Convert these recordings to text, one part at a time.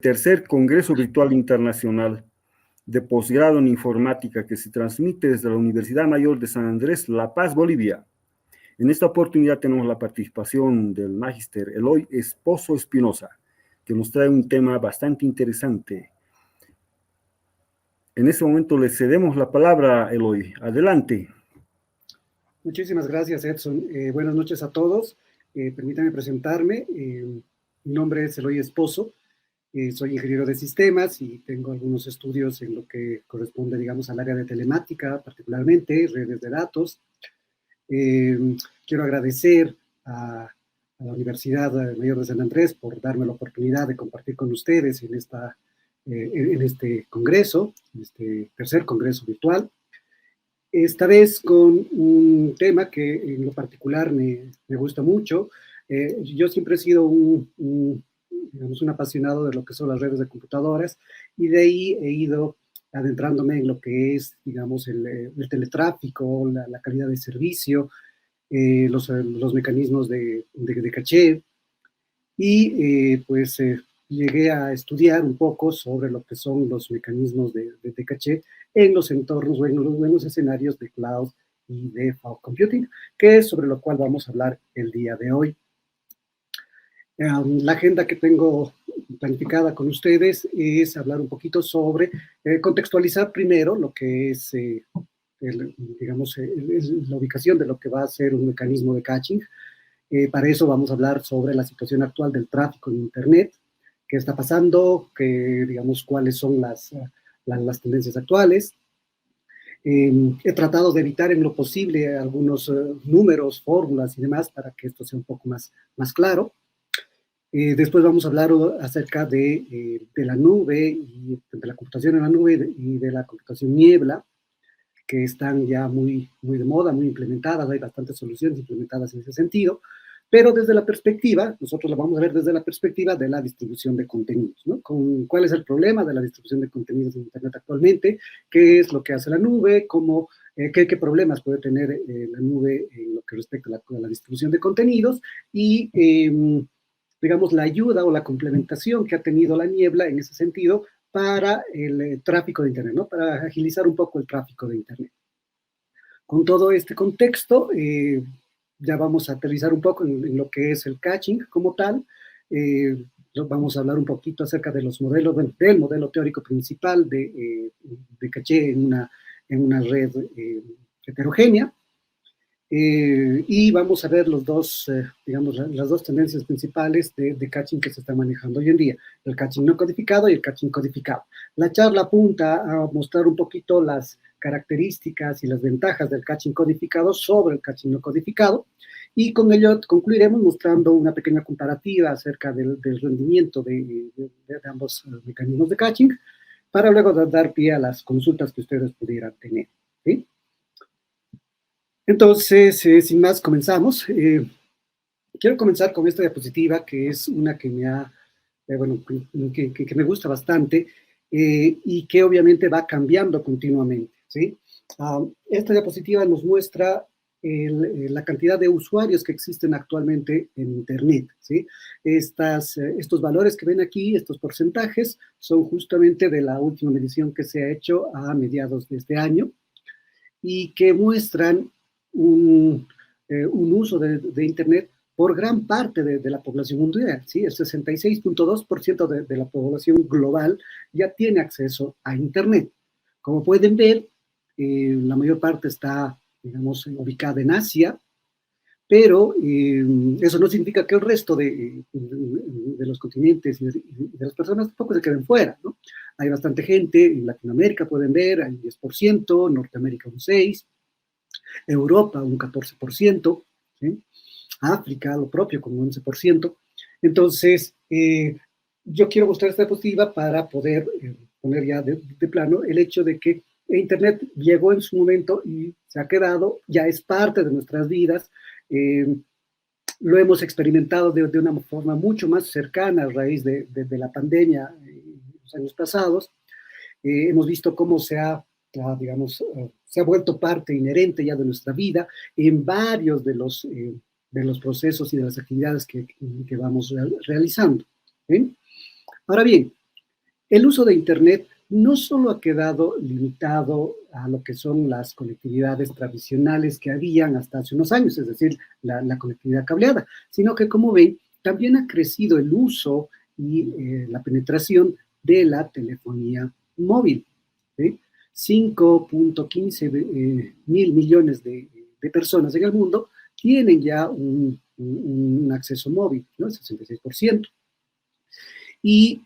Tercer Congreso Virtual Internacional de Posgrado en Informática que se transmite desde la Universidad Mayor de San Andrés, La Paz, Bolivia. En esta oportunidad tenemos la participación del Magíster Eloy Esposo Espinosa, que nos trae un tema bastante interesante. En este momento le cedemos la palabra a Eloy. Adelante. Muchísimas gracias, Edson. Buenas noches a todos. Permítanme presentarme. Mi nombre es Eloy Esposo. Soy ingeniero de sistemas y tengo algunos estudios en lo que corresponde, digamos, al área de telemática, particularmente redes de datos. Quiero agradecer a la Universidad Mayor de San Andrés por darme la oportunidad de compartir con ustedes en este congreso, en este tercer congreso virtual. Esta vez con un tema que en lo particular me gusta mucho. Yo siempre he sido digamos, un apasionado de lo que son las redes de computadoras y de ahí he ido adentrándome en lo que es, digamos, el teletráfico, la calidad de servicio, los mecanismos de caché y llegué a estudiar un poco sobre lo que son los mecanismos de caché en los entornos o en los escenarios de cloud y de cloud computing, que es sobre lo cual vamos a hablar el día de hoy. La agenda que tengo planificada con ustedes es hablar un poquito sobre, contextualizar primero lo que es, la ubicación de lo que va a ser un mecanismo de caching. Para eso vamos a hablar sobre la situación actual del tráfico en Internet, qué está pasando, digamos, cuáles son las tendencias actuales. He tratado de evitar en lo posible algunos números, fórmulas y demás para que esto sea un poco más claro. Después vamos a hablar acerca de la nube, y de la computación en la nube y de la computación niebla, que están ya muy de moda, muy implementadas. Hay bastantes soluciones implementadas en ese sentido, pero desde la perspectiva, nosotros la vamos a ver desde la perspectiva de la distribución de contenidos, ¿no? ¿Cuál es el problema de la distribución de contenidos en Internet actualmente? ¿Qué es lo que hace la nube? ¿Qué problemas puede tener la nube en lo que respecta a la distribución de contenidos? Y digamos, la ayuda o la complementación que ha tenido la niebla en ese sentido para el tráfico de Internet, ¿no? Para agilizar un poco el tráfico de Internet. Con todo este contexto, ya vamos a aterrizar un poco en lo que es el caching como tal. Vamos a hablar un poquito acerca de los modelos, del modelo teórico principal de caché en una red heterogénea. Y vamos a ver las dos tendencias principales de caching que se están manejando hoy en día, el caching no codificado y el caching codificado. La charla apunta a mostrar un poquito las características y las ventajas del caching codificado sobre el caching no codificado, y con ello concluiremos mostrando una pequeña comparativa acerca del rendimiento de ambos mecanismos de caching, para luego dar pie a las consultas que ustedes pudieran tener, ¿sí? Entonces, sin más, comenzamos. Quiero comenzar con esta diapositiva, que es una que que me gusta bastante y que obviamente va cambiando continuamente, ¿sí? Esta diapositiva nos muestra la cantidad de usuarios que existen actualmente en Internet, ¿sí? Estos valores que ven aquí, estos porcentajes, son justamente de la última medición que se ha hecho a mediados de este año y que muestran un uso de Internet por gran parte de la población mundial, ¿sí? El 66.2% de la población global ya tiene acceso a Internet. Como pueden ver, la mayor parte está, digamos, ubicada en Asia, pero eso no significa que el resto de los continentes y de las personas tampoco se queden fuera, ¿no? Hay bastante gente, en Latinoamérica pueden ver, hay 10%, Norteamérica un 6%, Europa un 14%, ¿sí? África lo propio con un 11%. Entonces, yo quiero mostrar esta diapositiva para poder poner ya de plano el hecho de que Internet llegó en su momento y se ha quedado, ya es parte de nuestras vidas. Lo hemos experimentado de una forma mucho más cercana a raíz de la pandemia en los años pasados. Hemos visto cómo se ha vuelto parte inherente ya de nuestra vida en varios de los procesos y de las actividades que vamos realizando. ¿Sí? Ahora bien, El uso de Internet no solo ha quedado limitado a lo que son las conectividades tradicionales que habían hasta hace unos años, es decir, la conectividad cableada, sino que, como ven, también ha crecido el uso y la penetración de la telefonía móvil. ¿Sí? 5.15 mil millones de personas en el mundo tienen ya un acceso móvil, ¿no? El 66%. Y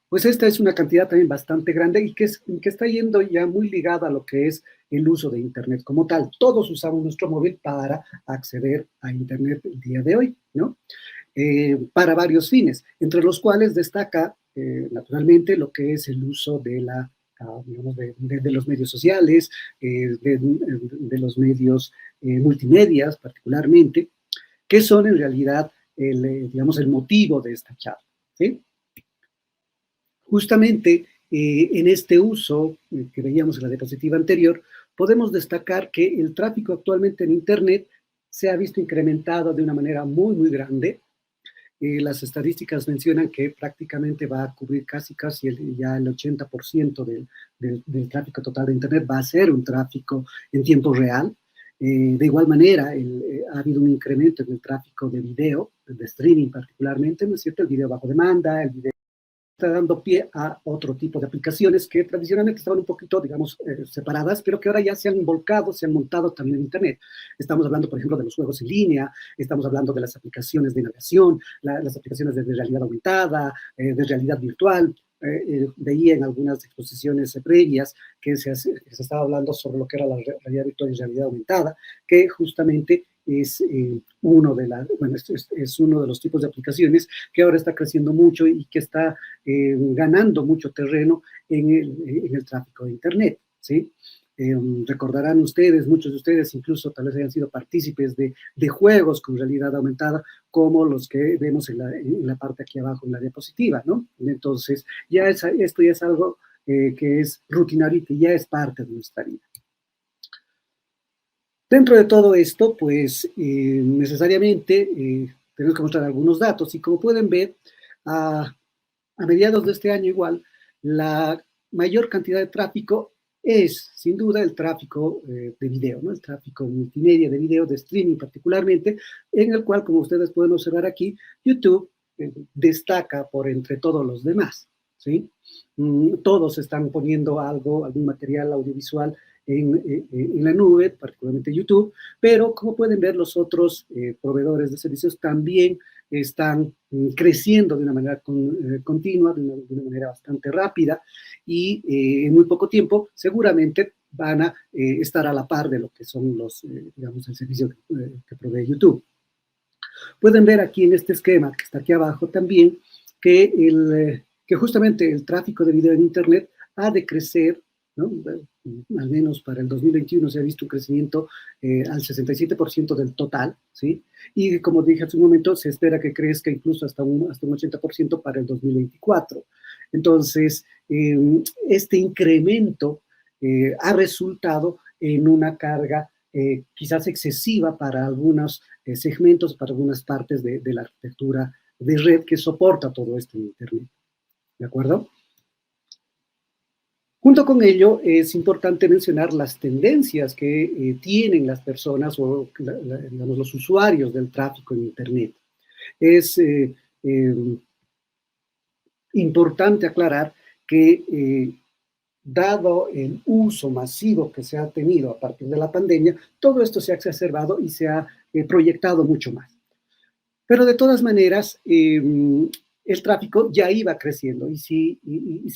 pues esta es una cantidad también bastante grande y que está yendo ya muy ligada a lo que es el uso de Internet como tal. Todos usamos nuestro móvil para acceder a Internet el día de hoy, ¿no? Para varios fines, entre los cuales destaca naturalmente lo que es el uso de digamos, de los medios sociales, de los medios multimedias particularmente, que son en realidad digamos, el motivo de esta charla, ¿sí? Justamente en este uso que veíamos en la diapositiva anterior, podemos destacar que el tráfico actualmente en Internet se ha visto incrementado de una manera muy, muy grande. Las estadísticas mencionan que prácticamente va a cubrir casi ya el 80% del tráfico total de Internet va a ser un tráfico en tiempo real. De igual manera, ha habido un incremento en el tráfico de video, de streaming particularmente, ¿no es cierto? El video bajo demanda, el video está dando pie a otro tipo de aplicaciones que tradicionalmente estaban un poquito, digamos, separadas, pero que ahora ya se han volcado, se han montado también en Internet. Estamos hablando, por ejemplo, de los juegos en línea, estamos hablando de las aplicaciones de navegación, las aplicaciones de realidad aumentada, de realidad virtual. Veía en algunas exposiciones previas que se estaba hablando sobre lo que era la realidad virtual y realidad aumentada, que justamente es uno de los tipos de aplicaciones que ahora está creciendo mucho y que está ganando mucho terreno en el tráfico de Internet, ¿sí? Recordarán ustedes, muchos de ustedes incluso tal vez hayan sido partícipes de juegos con realidad aumentada, como los que vemos en la parte aquí abajo en la diapositiva, ¿no? Entonces, esto ya es algo que es rutinario y que ya es parte de nuestra vida. Dentro de todo esto, pues necesariamente tenemos que mostrar algunos datos y como pueden ver, a mediados de este año igual, la mayor cantidad de tráfico es, sin duda, el tráfico de video, ¿no? El tráfico multimedia de video, de streaming particularmente, en el cual, como ustedes pueden observar aquí, YouTube destaca por entre todos los demás, ¿sí? Todos están poniendo algún material audiovisual en la nube, particularmente YouTube, pero como pueden ver, los otros proveedores de servicios también están creciendo de una manera continua, de una manera bastante rápida, y en muy poco tiempo seguramente van a estar a la par de lo que son digamos, el servicio que provee YouTube. Pueden ver aquí en este esquema que está aquí abajo también que justamente el tráfico de video en Internet ha de crecer, ¿no? Al menos para el 2021 se ha visto un crecimiento al 67% del total, ¿sí? Y como dije hace un momento, se espera que crezca incluso hasta un 80% para el 2024. Entonces, este incremento ha resultado en una carga quizás excesiva para algunos segmentos, para algunas partes de la arquitectura de red que soporta todo esto en Internet. ¿De acuerdo? Junto con ello, es importante mencionar las tendencias que tienen las personas o digamos, los usuarios del tráfico en Internet. Es importante aclarar que dado el uso masivo que se ha tenido a partir de la pandemia, todo esto se ha exacerbado y se ha proyectado mucho más. Pero de todas maneras, el tráfico ya iba creciendo y si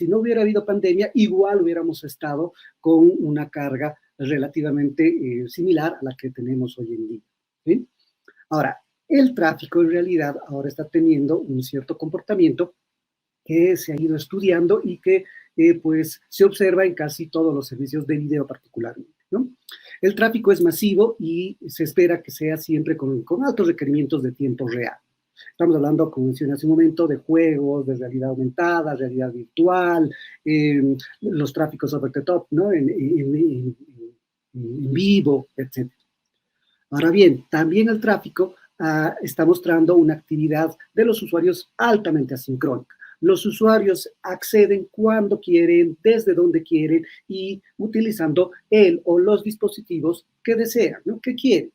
no hubiera habido pandemia, igual hubiéramos estado con una carga relativamente similar a la que tenemos hoy en día, ¿sí? Ahora, el tráfico en realidad ahora está teniendo un cierto comportamiento que se ha ido estudiando y que pues se observa en casi todos los servicios de video particularmente, ¿no? El tráfico es masivo y se espera que sea siempre con altos requerimientos de tiempo real. Estamos hablando, como mencioné hace un momento, de juegos, de realidad aumentada, realidad virtual, los tráficos over the top, ¿no? En vivo, etc. Ahora bien, también el tráfico está mostrando una actividad de los usuarios altamente asincrónica. Los usuarios acceden cuando quieren, desde donde quieren y utilizando el o los dispositivos que desean, ¿no? Que quieren.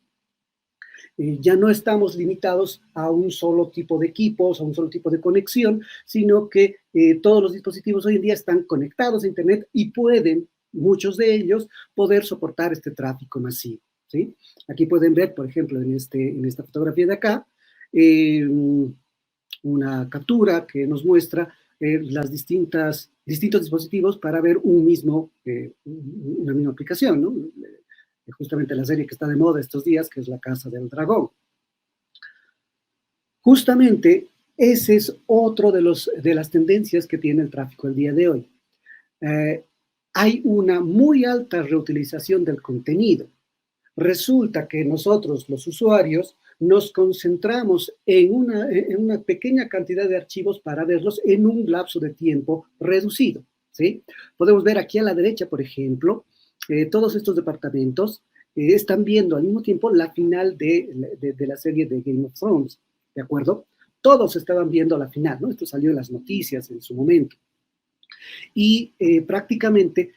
Ya no estamos limitados a un solo tipo de equipos, a un solo tipo de conexión, sino que todos los dispositivos hoy en día están conectados a Internet y pueden, muchos de ellos, poder soportar este tráfico masivo, ¿sí? Aquí pueden ver, por ejemplo, en esta fotografía de acá, una captura que nos muestra las distintos dispositivos para ver una misma aplicación, ¿no? Justamente la serie que está de moda estos días, que es La Casa del Dragón. Justamente ese es otro de las tendencias que tiene el tráfico el día de hoy. Hay una muy alta reutilización del contenido. Resulta que nosotros, los usuarios, nos concentramos en una pequeña cantidad de archivos para verlos en un lapso de tiempo reducido, ¿sí? Podemos ver aquí a la derecha, por ejemplo, todos estos departamentos están viendo al mismo tiempo la final de la serie de Game of Thrones, ¿de acuerdo? Todos estaban viendo la final, ¿no? Esto salió en las noticias en su momento. Y prácticamente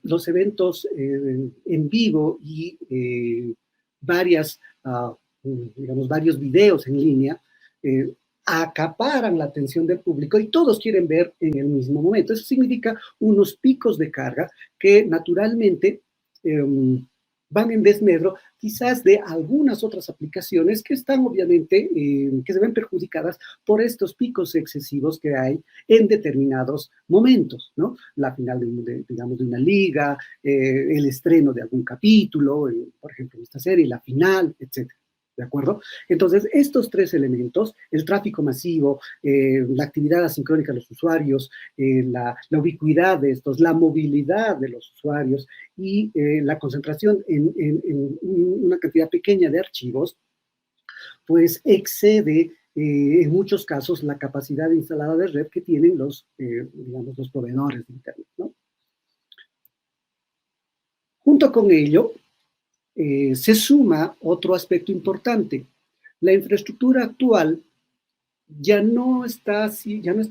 los eventos en vivo y varios videos en línea acaparan la atención del público y todos quieren ver en el mismo momento. Eso significa unos picos de carga que naturalmente van en desmedro quizás de algunas otras aplicaciones que están obviamente, que se ven perjudicadas por estos picos excesivos que hay en determinados momentos, ¿no? La final digamos, de una liga, el estreno de algún capítulo, por ejemplo, en esta serie, la final, etc. ¿De acuerdo? Entonces, estos tres elementos, el tráfico masivo, la actividad asincrónica de los usuarios, la ubicuidad de estos, la movilidad de los usuarios y la concentración en una cantidad pequeña de archivos, pues excede en muchos casos la capacidad instalada de red que tienen digamos, los proveedores de Internet, ¿no? Junto con ello, se suma otro aspecto importante. La infraestructura actual ya no está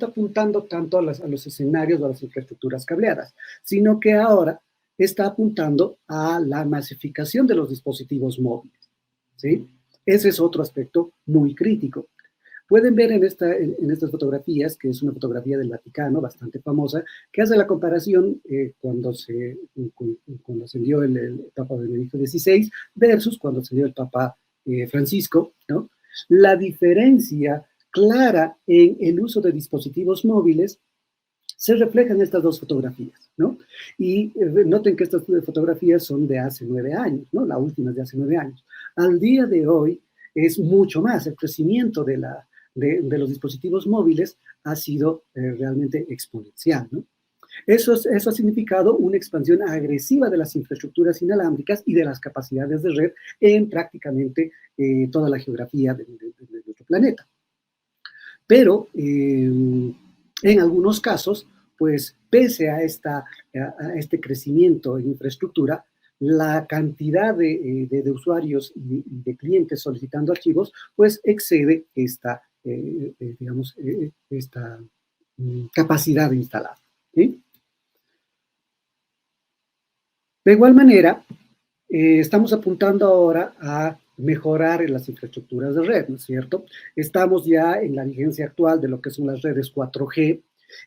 apuntando tanto a los escenarios o a las infraestructuras cableadas, sino que ahora está apuntando a la masificación de los dispositivos móviles, ¿sí? Ese es otro aspecto muy crítico. Pueden ver en estas fotografías, que es una fotografía del Vaticano, bastante famosa, que hace la comparación cuando ascendió el Papa Benedicto XVI versus cuando ascendió el Papa Francisco, ¿no? La diferencia clara en el uso de dispositivos móviles se refleja en estas dos fotografías, ¿no? Y noten que estas fotografías son de hace 9 años, ¿no? La última es de hace 9 años. Al día de hoy es mucho más. El crecimiento de los dispositivos móviles ha sido realmente exponencial, ¿no? Eso ha significado una expansión agresiva de las infraestructuras inalámbricas y de las capacidades de red en prácticamente toda la geografía de nuestro planeta. Pero en algunos casos, pues pese a este crecimiento en infraestructura, la cantidad de usuarios y de clientes solicitando archivos, pues excede esta capacidad instalada, ¿sí? De igual manera, estamos apuntando ahora a mejorar las infraestructuras de red, ¿no es cierto? Estamos ya en la vigencia actual de lo que son las redes 4G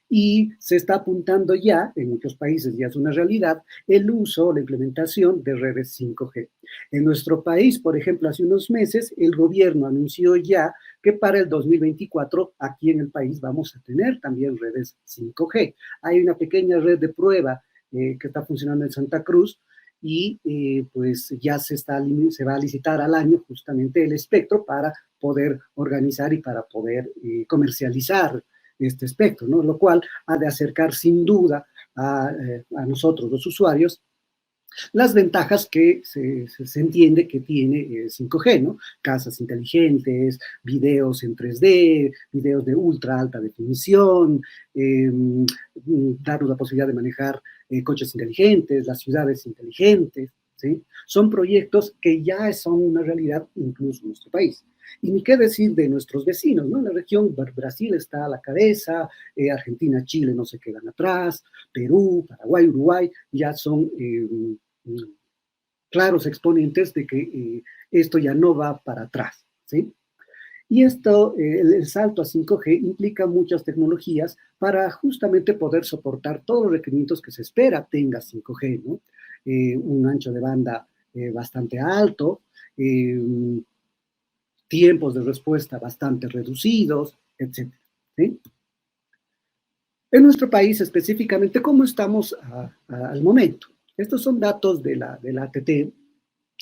y se está apuntando ya, en muchos países ya es una realidad, el uso, la implementación de redes 5G. En nuestro país, por ejemplo, hace unos meses, el gobierno anunció ya que para el 2024 aquí en el país vamos a tener también redes 5G. Hay una pequeña red de prueba que está funcionando en Santa Cruz, y pues ya se va a licitar al año justamente el espectro para poder organizar y para poder comercializar este espectro, ¿no? Lo cual ha de acercar sin duda a nosotros, los usuarios, las ventajas que se entiende que tiene 5G, ¿no? Casas inteligentes, videos en 3D, videos de ultra alta definición, darnos la posibilidad de manejar coches inteligentes, las ciudades inteligentes, ¿sí? Son proyectos que ya son una realidad incluso en nuestro país. Y ni qué decir de nuestros vecinos, ¿no? En la región, Brasil está a la cabeza, Argentina, Chile no se quedan atrás, Perú, Paraguay, Uruguay ya son claros exponentes de que esto ya no va para atrás, ¿sí? Y esto, el salto a 5G implica muchas tecnologías para justamente poder soportar todos los requerimientos que se espera tenga 5G, ¿no? Un ancho de banda bastante alto, tiempos de respuesta bastante reducidos, etc. ¿Sí? En nuestro país específicamente, ¿cómo estamos al momento? Estos son datos de la ATT,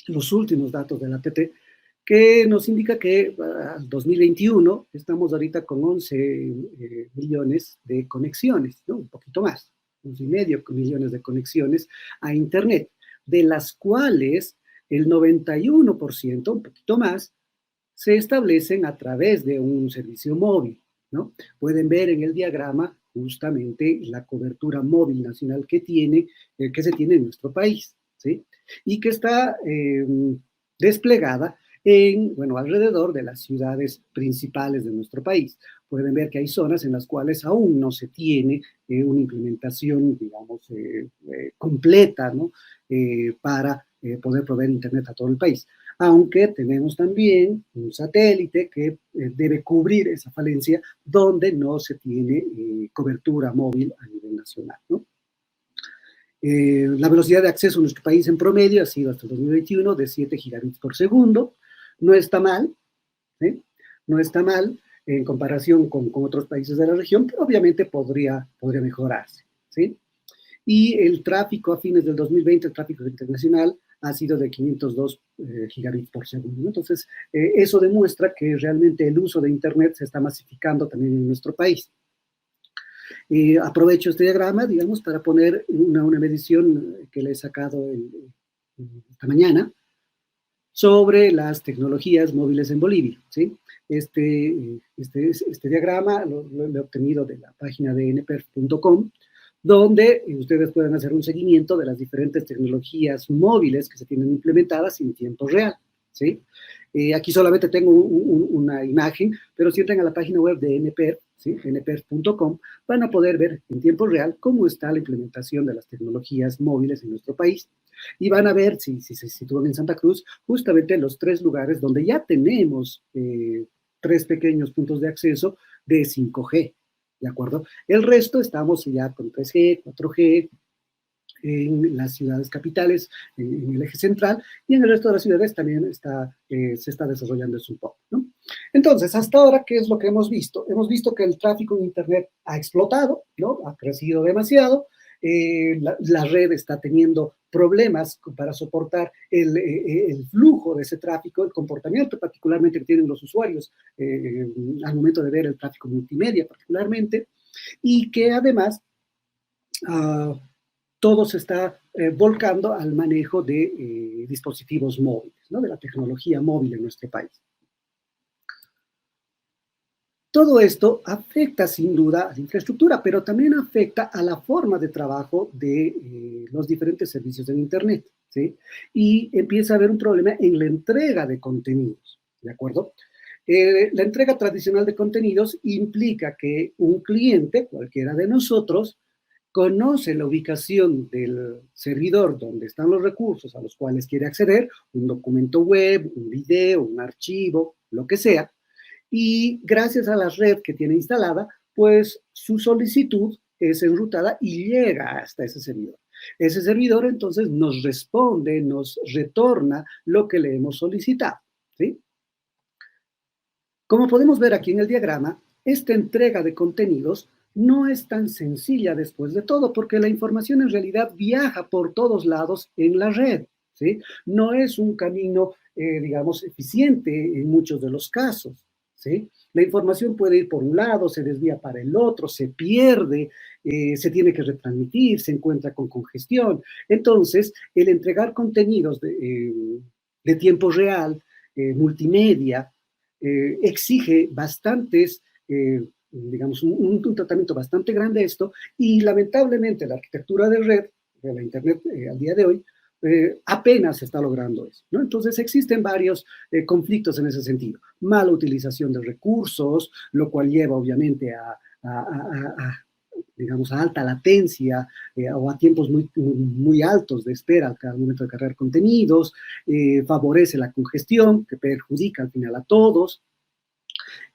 los últimos datos de la ATT, que nos indica que al 2021 estamos ahorita con 11 millones de conexiones, ¿no? Un poquito más, 11,5 millones de conexiones a Internet, de las cuales el 91%, un poquito más, se establecen a través de un servicio móvil, ¿no? Pueden ver en el diagrama justamente la cobertura móvil nacional que se tiene en nuestro país, ¿sí? Y que está desplegada alrededor de las ciudades principales de nuestro país. Pueden ver que hay zonas en las cuales aún no se tiene una implementación, digamos, completa, ¿no? Para poder proveer Internet a todo el país. Aunque tenemos también un satélite que debe cubrir esa falencia donde no se tiene cobertura móvil a nivel nacional, ¿no? La velocidad de acceso en nuestro país en promedio ha sido hasta el 2021 de 7 gigabits por segundo. No está mal, ¿sí? No está mal en comparación con otros países de la región, pero obviamente podría mejorarse, ¿sí? Y el tráfico a fines del 2020, el tráfico internacional, ha sido de 502 gigabits por segundo, ¿no? Entonces, eso demuestra que realmente el uso de Internet se está masificando también en nuestro país. Aprovecho este diagrama, digamos, para poner una medición que le he sacado esta mañana sobre las tecnologías móviles en Bolivia, ¿sí? Este diagrama lo he obtenido de la página de nperf.com, donde ustedes pueden hacer un seguimiento de las diferentes tecnologías móviles que se tienen implementadas en tiempo real, ¿sí? Aquí solamente tengo una imagen, pero si entran a la página web de NPERF, ¿sí? nperf.com, van a poder ver en tiempo real cómo está la implementación de las tecnologías móviles en nuestro país. Y van a ver, si se sitúan en Santa Cruz, justamente los 3 lugares donde ya tenemos 3 pequeños puntos de acceso de 5G, ¿de acuerdo? El resto estamos ya con 3G, 4G, en las ciudades capitales, en el eje central, y en el resto de las ciudades también se está desarrollando eso un poco, ¿no? Entonces, hasta ahora, ¿qué es lo que hemos visto? Hemos visto que el tráfico en Internet ha explotado, ¿no? Ha crecido demasiado, la red está teniendo problemas para soportar el flujo de ese tráfico, el comportamiento particularmente que tienen los usuarios al momento de ver el tráfico multimedia particularmente, y que además todo se está volcando al manejo de dispositivos móviles, ¿no? De la tecnología móvil en nuestro país. Todo esto afecta sin duda a la infraestructura, pero también afecta a la forma de trabajo de los diferentes servicios de Internet, ¿sí? Y empieza a haber un problema en la entrega de contenidos, ¿de acuerdo? La entrega tradicional de contenidos implica que un cliente, cualquiera de nosotros, conoce la ubicación del servidor donde están los recursos a los cuales quiere acceder, un documento web, un video, un archivo, lo que sea, y gracias a la red que tiene instalada, pues su solicitud es enrutada y llega hasta ese servidor. Ese servidor entonces nos responde, nos retorna lo que le hemos solicitado, ¿sí? Como podemos ver aquí en el diagrama, esta entrega de contenidos no es tan sencilla después de todo, porque la información en realidad viaja por todos lados en la red, ¿sí? No es un camino, digamos, eficiente en muchos de los casos, ¿sí? La información puede ir por un lado, se desvía para el otro, se pierde, se tiene que retransmitir, se encuentra con congestión. Entonces, el entregar contenidos de tiempo real, multimedia, exige bastantes, digamos, un tratamiento bastante grande esto, y lamentablemente la arquitectura de red, de la Internet al día de hoy, apenas se está logrando eso, ¿no? Entonces existen varios conflictos en ese sentido. Mala utilización de recursos, lo cual lleva obviamente digamos, a alta latencia o a tiempos muy altos de espera al cada momento de cargar contenidos, favorece la congestión, que perjudica al final a todos.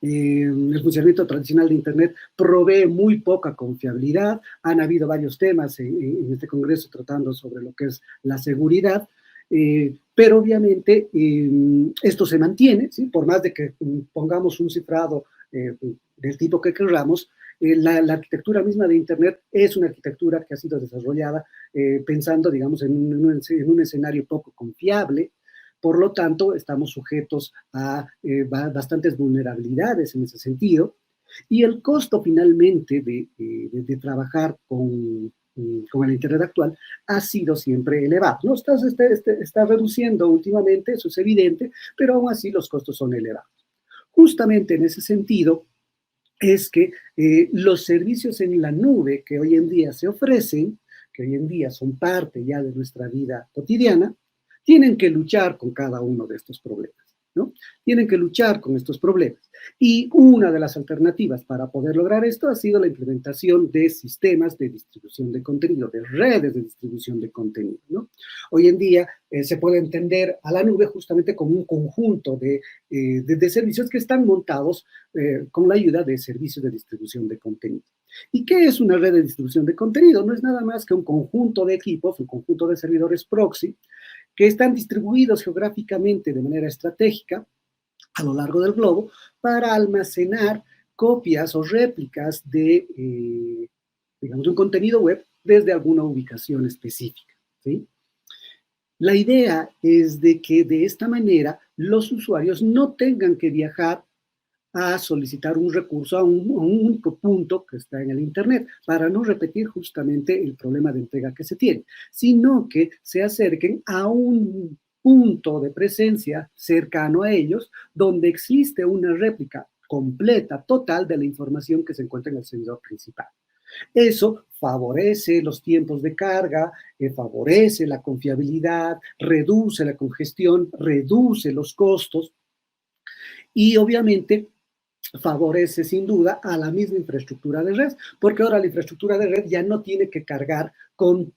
El funcionamiento tradicional de Internet provee muy poca confiabilidad. Han habido varios temas en este congreso tratando sobre lo que es la seguridad, pero obviamente esto se mantiene, ¿sí? Por más de que pongamos un cifrado del tipo que queramos, la arquitectura misma de Internet es una arquitectura que ha sido desarrollada pensando, digamos, en un escenario poco confiable. Por lo tanto, estamos sujetos a bastantes vulnerabilidades en ese sentido. Y el costo finalmente de trabajar con el Internet actual ha sido siempre elevado. ¿No? Está reduciendo últimamente, eso es evidente, pero aún así los costos son elevados. Justamente en ese sentido es que los servicios en la nube que hoy en día se ofrecen, que hoy en día son parte ya de nuestra vida cotidiana, tienen que luchar con cada uno de estos problemas, ¿no? Tienen que luchar con estos problemas. Y una de las alternativas para poder lograr esto ha sido la implementación de sistemas de distribución de contenido, de redes de distribución de contenido, ¿no? Hoy en día se puede entender a la nube justamente como un conjunto de servicios que están montados con la ayuda de servicios de distribución de contenido. ¿Y qué es una red de distribución de contenido? No es nada más que un conjunto de equipos, un conjunto de servidores proxy, que están distribuidos geográficamente de manera estratégica a lo largo del globo para almacenar copias o réplicas de, digamos, un contenido web desde alguna ubicación específica, ¿sí? La idea es de que de esta manera los usuarios no tengan que viajar a solicitar un recurso a un único punto que está en el Internet, para no repetir justamente el problema de entrega que se tiene, sino que se acerquen a un punto de presencia cercano a ellos, donde existe una réplica completa, total, de la información que se encuentra en el servidor principal. Eso favorece los tiempos de carga, favorece la confiabilidad, reduce la congestión, reduce los costos y obviamente favorece sin duda a la misma infraestructura de red, porque ahora la infraestructura de red ya no tiene que cargar con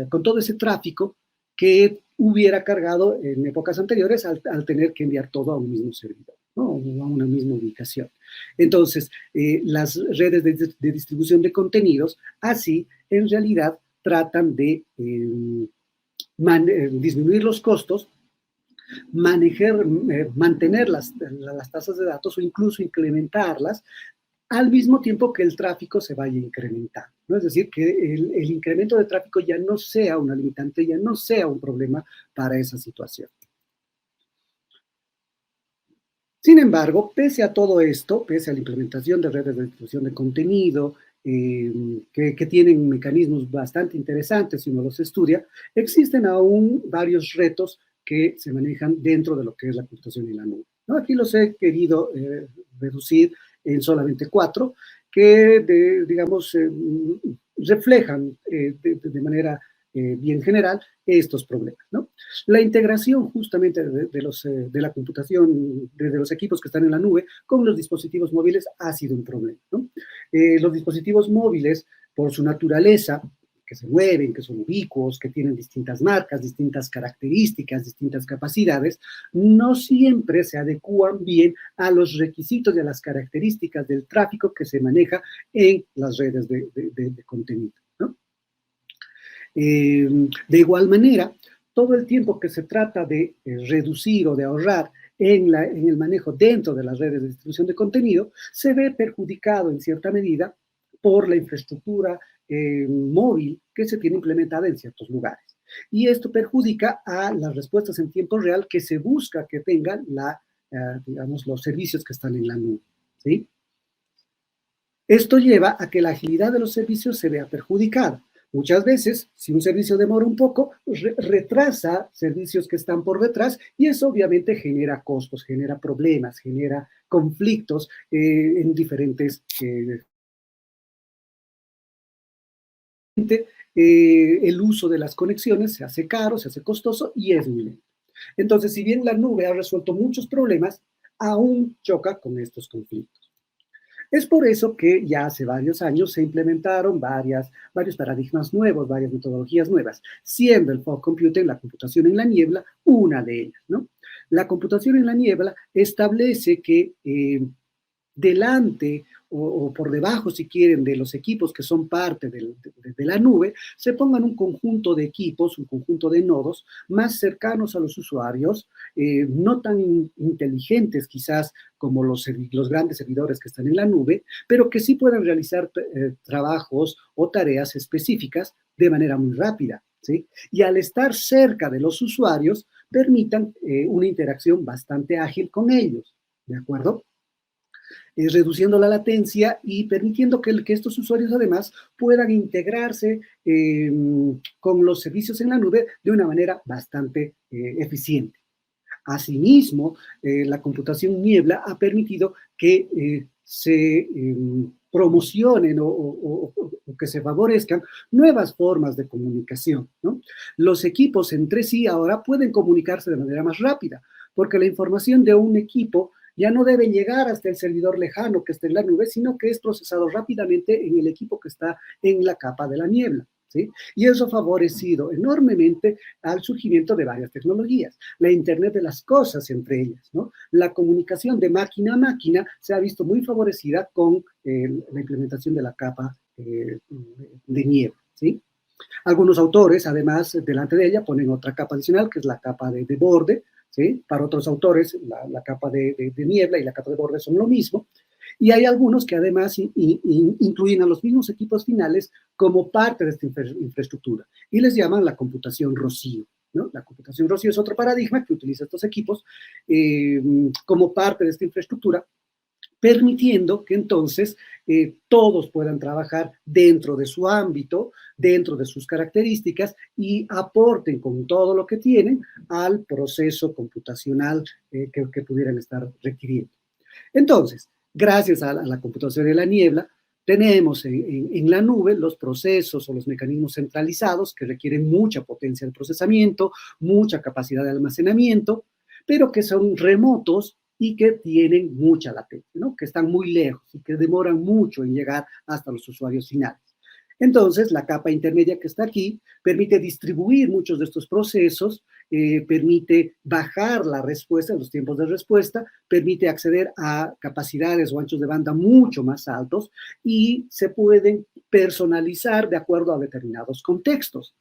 con todo ese tráfico que hubiera cargado en épocas anteriores al tener que enviar todo a un mismo servidor, ¿no? A una misma ubicación. Entonces, las redes de distribución de contenidos, así, en realidad, tratan de disminuir los costos, mantener las tasas de datos o incluso incrementarlas al mismo tiempo que el tráfico se vaya incrementando, ¿no? Es decir, que el incremento de tráfico ya no sea una limitante, ya no sea un problema para esa situación. Sin embargo, pese a todo esto, pese a la implementación de redes de distribución de contenido, que tienen mecanismos bastante interesantes si uno los estudia, existen aún varios retos que se manejan dentro de lo que es la computación en la nube, ¿no? Aquí los he querido reducir en solamente 4, que, digamos, reflejan de manera bien general estos problemas, ¿no? La integración justamente de la computación, de los equipos que están en la nube con los dispositivos móviles ha sido un problema, ¿no? Los dispositivos móviles, por su naturaleza, que se mueven, que son ubicuos, que tienen distintas marcas, distintas características, distintas capacidades, no siempre se adecúan bien a los requisitos y a las características del tráfico que se maneja en las redes de contenido, ¿no? De igual manera, todo el tiempo que se trata de reducir o de ahorrar en el manejo dentro de las redes de distribución de contenido, se ve perjudicado en cierta medida por la infraestructura móvil que se tiene implementada en ciertos lugares. Y esto perjudica a las respuestas en tiempo real que se busca que tengan digamos, los servicios que están en la nube, ¿sí? Esto lleva a que la agilidad de los servicios se vea perjudicada. Muchas veces, si un servicio demora un poco, retrasa servicios que están por detrás y eso obviamente genera costos, genera problemas, genera conflictos en diferentes el uso de las conexiones se hace caro, se hace costoso y es muy lento. Entonces, si bien la nube ha resuelto muchos problemas, aún choca con estos conflictos. Es por eso que ya hace varios años se implementaron varios paradigmas nuevos, varias metodologías nuevas, siendo el fog computing, la computación en la niebla, una de ellas, ¿no? La computación en la niebla establece que delante o por debajo, si quieren, de los equipos que son parte de la nube, se pongan un conjunto de equipos, un conjunto de nodos más cercanos a los usuarios, no tan inteligentes quizás como los grandes servidores que están en la nube, pero que sí puedan realizar trabajos o tareas específicas de manera muy rápida, ¿sí? Y al estar cerca de los usuarios, permitan una interacción bastante ágil con ellos, ¿de acuerdo? Reduciendo la latencia y permitiendo que estos usuarios además puedan integrarse con los servicios en la nube de una manera bastante eficiente. Asimismo, la computación niebla ha permitido que se promocionen o que se favorezcan nuevas formas de comunicación, ¿no? Los equipos entre sí ahora pueden comunicarse de manera más rápida, porque la información de un equipo ya no debe llegar hasta el servidor lejano que está en la nube, sino que es procesado rápidamente en el equipo que está en la capa de la niebla, ¿sí? Y eso ha favorecido enormemente al surgimiento de varias tecnologías. La Internet de las cosas entre ellas, ¿no? La comunicación de máquina a máquina se ha visto muy favorecida con la implementación de la capa de niebla, ¿sí? Algunos autores, además, delante de ella ponen otra capa adicional, que es la capa de borde, ¿sí? Para otros autores, la capa de niebla y la capa de borde son lo mismo. Y hay algunos que además incluyen a los mismos equipos finales como parte de esta infraestructura y les llaman la computación rocío, ¿no? La computación rocío es otro paradigma que utiliza estos equipos como parte de esta infraestructura, permitiendo que entonces todos puedan trabajar dentro de su ámbito, dentro de sus características y aporten con todo lo que tienen al proceso computacional que pudieran estar requiriendo. Entonces, gracias a la computación de la niebla, tenemos en la nube los procesos o los mecanismos centralizados que requieren mucha potencia de procesamiento, mucha capacidad de almacenamiento, pero que son remotos y que tienen mucha latencia, ¿no? Que están muy lejos y que demoran mucho en llegar hasta los usuarios finales. Entonces, la capa intermedia que está aquí permite distribuir muchos de estos procesos, permite bajar la respuesta, los tiempos de respuesta, permite acceder a capacidades o anchos de banda mucho más altos y se pueden personalizar de acuerdo a determinados contextos.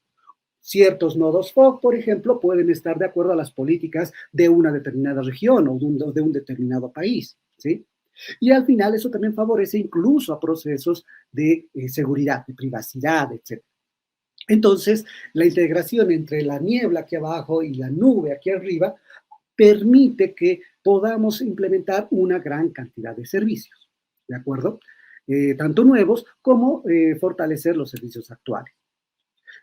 Ciertos nodos FOG, por ejemplo, pueden estar de acuerdo a las políticas de una determinada región o de un determinado país, ¿sí? Y al final eso también favorece incluso a procesos de seguridad, de privacidad, etc. Entonces, la integración entre la niebla aquí abajo y la nube aquí arriba permite que podamos implementar una gran cantidad de servicios, ¿de acuerdo? Tanto nuevos como fortalecer los servicios actuales.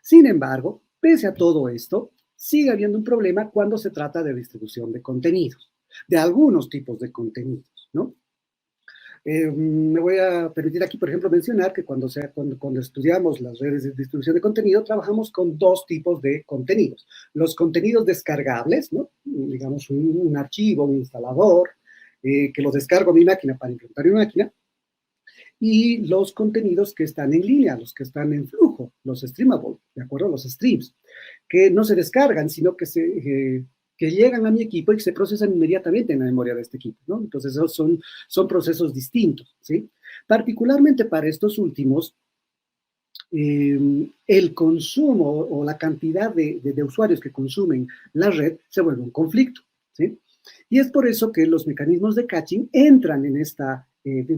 Sin embargo, pese a todo esto, sigue habiendo un problema cuando se trata de distribución de contenidos, de algunos tipos de contenidos, ¿no? Me voy a permitir aquí, por ejemplo, mencionar que cuando estudiamos las redes de distribución de contenido, trabajamos con dos tipos de contenidos. Los contenidos descargables, ¿no? Digamos un archivo, un instalador, que lo descargo a mi máquina para implementar en mi máquina, y los contenidos que están en línea, los que están en flujo, los streamable, ¿de acuerdo? Los streams, que no se descargan, sino que llegan a mi equipo y que se procesan inmediatamente en la memoria de este equipo, ¿no? Entonces, esos son procesos distintos, ¿sí? Particularmente para estos últimos, el consumo o la cantidad de usuarios que consumen la red se vuelve un conflicto, ¿sí? Y es por eso que los mecanismos de caching entran en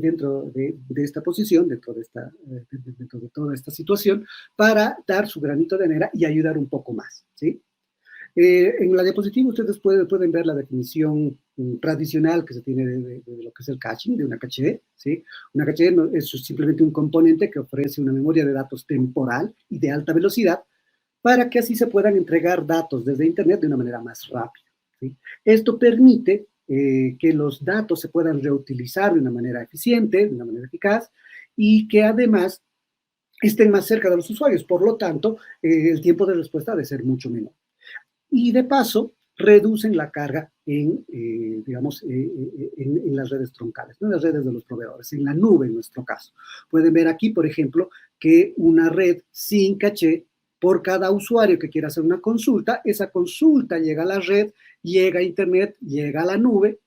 dentro de esta posición, dentro de toda esta situación, para dar su granito de arena y ayudar un poco más, ¿sí? En la diapositiva ustedes pueden ver la definición tradicional que se tiene de lo que es el caching, de una caché, ¿sí? Una caché es simplemente un componente que ofrece una memoria de datos temporal y de alta velocidad para que así se puedan entregar datos desde Internet de una manera más rápida, ¿sí? Esto permite que los datos se puedan reutilizar de una manera eficiente, de una manera eficaz, y que además estén más cerca de los usuarios. Por lo tanto, el tiempo de respuesta debe ser mucho menor. Y de paso, reducen la carga digamos, en las redes troncales, no en las redes de los proveedores, en la nube en nuestro caso. Pueden ver aquí, por ejemplo, que una red sin caché, por cada usuario que quiera hacer una consulta, esa consulta llega a la red, llega a Internet, llega a la nube,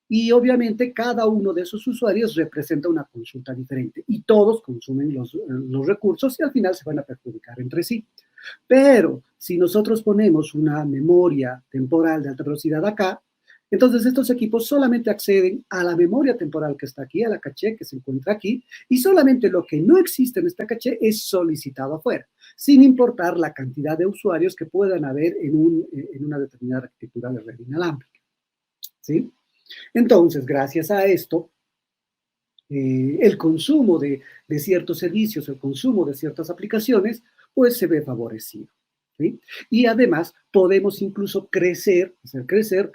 y obviamente cada uno de esos usuarios representa una consulta diferente y todos consumen los recursos y al final se van a perjudicar entre sí. Pero si nosotros ponemos una memoria temporal de alta velocidad acá, entonces estos equipos solamente acceden a la memoria temporal que está aquí, a la caché que se encuentra aquí, y solamente lo que no existe en esta caché es solicitado afuera, sin importar la cantidad de usuarios que puedan haber en una determinada arquitectura de red inalámbrica. ¿Sí? Entonces, gracias a esto, el consumo de ciertos servicios, el consumo de ciertas aplicaciones, pues se ve favorecido. ¿Sí? Y además podemos incluso hacer crecer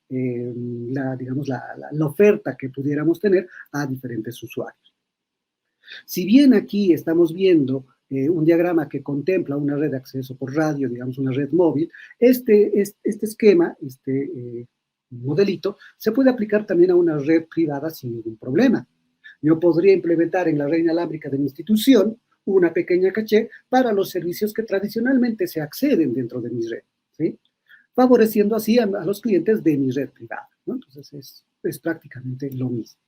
digamos, la oferta que pudiéramos tener a diferentes usuarios. Si bien aquí estamos viendo un diagrama que contempla una red de acceso por radio, digamos una red móvil, este esquema, modelito, se puede aplicar también a una red privada sin ningún problema. Yo podría implementar en la red inalámbrica de mi institución una pequeña caché para los servicios que tradicionalmente se acceden dentro de mi red, ¿sí? Favoreciendo así a los clientes de mi red privada, ¿no? Entonces es prácticamente lo mismo.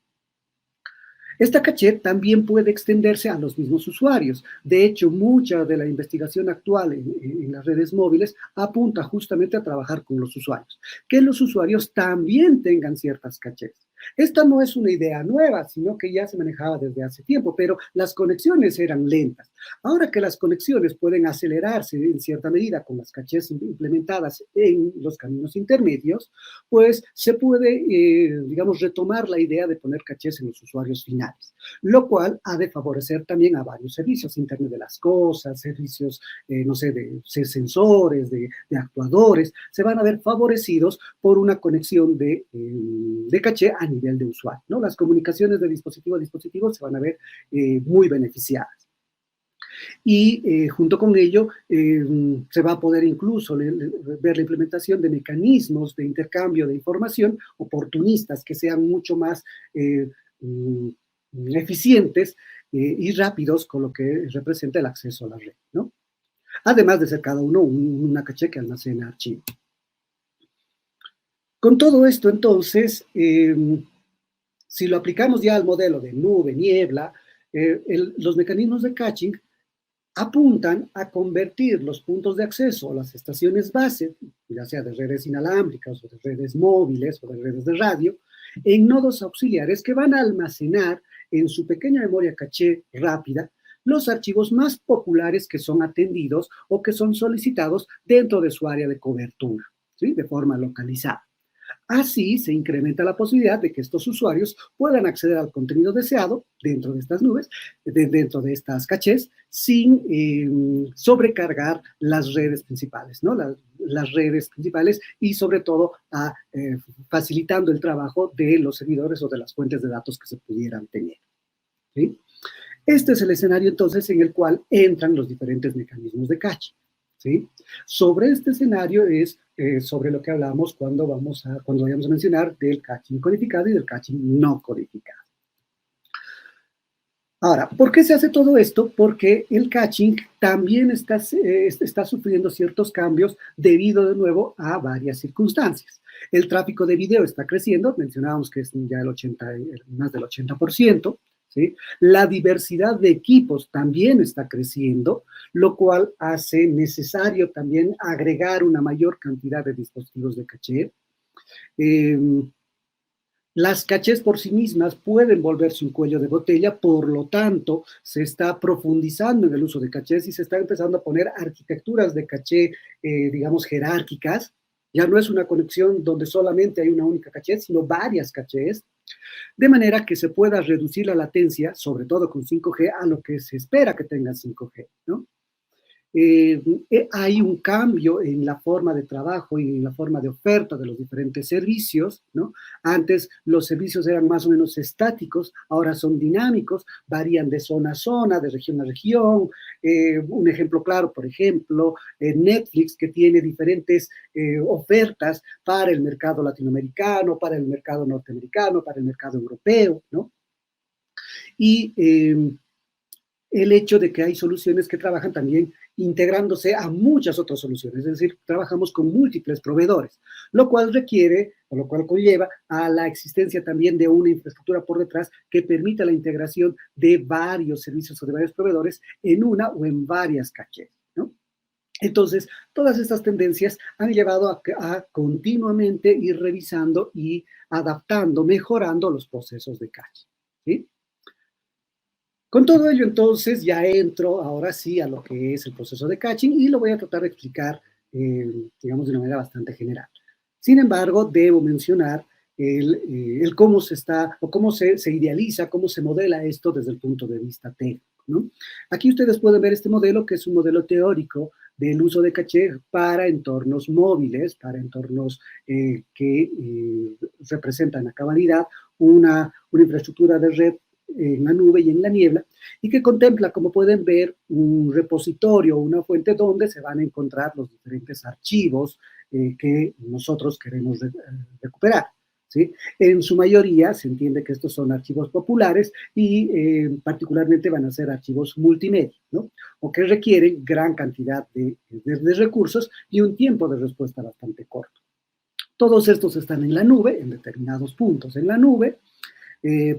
Esta caché también puede extenderse a los mismos usuarios. De hecho, mucha de la investigación actual en las redes móviles apunta justamente a trabajar con los usuarios, que los usuarios también tengan ciertas cachés. Esta no es una idea nueva, sino que ya se manejaba desde hace tiempo, pero las conexiones eran lentas. Ahora que las conexiones pueden acelerarse en cierta medida con las cachés implementadas en los caminos intermedios, pues se puede, digamos, retomar la idea de poner cachés en los usuarios finales, lo cual ha de favorecer también a varios servicios, Internet de las Cosas, servicios, no sé, de sensores, de actuadores, se van a ver favorecidos por una conexión de caché a nivel de usuario, ¿no? Las comunicaciones de dispositivo a dispositivo se van a ver muy beneficiadas. Y junto con ello se va a poder incluso ver la implementación de mecanismos de intercambio de información oportunistas que sean mucho más eficientes y rápidos con lo que representa el acceso a la red, ¿no? Además de ser cada uno una caché que almacena archivos. Con todo esto, entonces, si lo aplicamos ya al modelo de nube, niebla, los mecanismos de caching apuntan a convertir los puntos de acceso a las estaciones base, ya sea de redes inalámbricas o de redes móviles o de redes de radio, en nodos auxiliares que van a almacenar en su pequeña memoria caché rápida los archivos más populares que son atendidos o que son solicitados dentro de su área de cobertura, ¿sí? De forma localizada. Así se incrementa la posibilidad de que estos usuarios puedan acceder al contenido deseado dentro de estas nubes, dentro de estas cachés, sin sobrecargar las redes principales, ¿no? Las redes principales y sobre todo facilitando el trabajo de los servidores o de las fuentes de datos que se pudieran tener, ¿sí? Este es el escenario entonces en el cual entran los diferentes mecanismos de caché, ¿sí? Sobre este escenario es sobre lo que hablamos cuando vayamos a mencionar del caching codificado y del caching no codificado. Ahora, ¿por qué se hace todo esto? Porque el caching también está sufriendo ciertos cambios debido de nuevo a varias circunstancias. El tráfico de video está creciendo, mencionábamos que es ya más del 80%, ¿sí? La diversidad de equipos también está creciendo, lo cual hace necesario también agregar una mayor cantidad de dispositivos de caché. Las cachés por sí mismas pueden volverse un cuello de botella, por lo tanto, se está profundizando en el uso de cachés y se está empezando a poner arquitecturas de caché, digamos, jerárquicas. Ya no es una conexión donde solamente hay una única caché, sino varias cachés, de manera que se pueda reducir la latencia, sobre todo con 5G, a lo que se espera que tenga 5G, ¿no? hay un cambio en la forma de trabajo y en la forma de oferta de los diferentes servicios, ¿no? Antes los servicios eran más o menos estáticos, ahora son dinámicos, varían de zona a zona, de región a región. Un ejemplo claro, por ejemplo, Netflix, que tiene diferentes ofertas para el mercado latinoamericano, para el mercado norteamericano, para el mercado europeo, ¿no? Y el hecho de que hay soluciones que trabajan también integrándose a muchas otras soluciones, es decir, trabajamos con múltiples proveedores, lo cual requiere, o lo cual conlleva a la existencia también de una infraestructura por detrás que permita la integración de varios servicios o de varios proveedores en una o en varias cachés, ¿no? Entonces, todas estas tendencias han llevado a continuamente ir revisando y adaptando, mejorando los procesos de caché, ¿sí? Con todo ello, entonces, ya entro ahora sí a lo que es el proceso de caching y lo voy a tratar de explicar, digamos, de una manera bastante general. Sin embargo, debo mencionar el cómo se está, o cómo se idealiza, cómo se modela esto desde el punto de vista técnico, ¿no? Aquí ustedes pueden ver este modelo, que es un modelo teórico del uso de caché para entornos móviles, para entornos que representan a cabalidad una infraestructura de red en la nube y en la niebla, y que contempla, como pueden ver, un repositorio, una fuente donde se van a encontrar los diferentes archivos que nosotros queremos recuperar, ¿sí? En su mayoría se entiende que estos son archivos populares y particularmente van a ser archivos multimedia, ¿no? O que requieren gran cantidad de recursos y un tiempo de respuesta bastante corto. Todos estos están en la nube, en determinados puntos en la nube.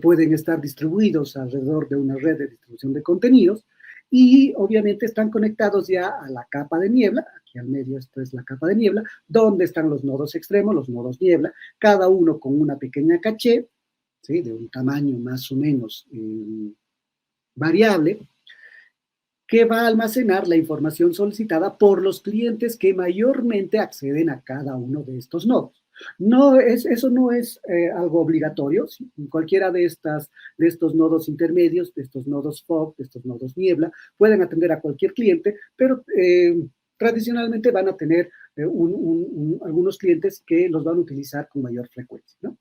Pueden estar distribuidos alrededor de una red de distribución de contenidos y obviamente están conectados ya a la capa de niebla. Aquí al medio esto es la capa de niebla, donde están los nodos extremos, los nodos niebla, cada uno con una pequeña caché, ¿sí? De un tamaño más o menos variable, que va a almacenar la información solicitada por los clientes que mayormente acceden a cada uno de estos nodos. Eso no es algo obligatorio. ¿Sí? Cualquiera de estos nodos intermedios, de estos nodos fog, de estos nodos niebla, pueden atender a cualquier cliente, pero tradicionalmente van a tener algunos clientes que los van a utilizar con mayor frecuencia, ¿no?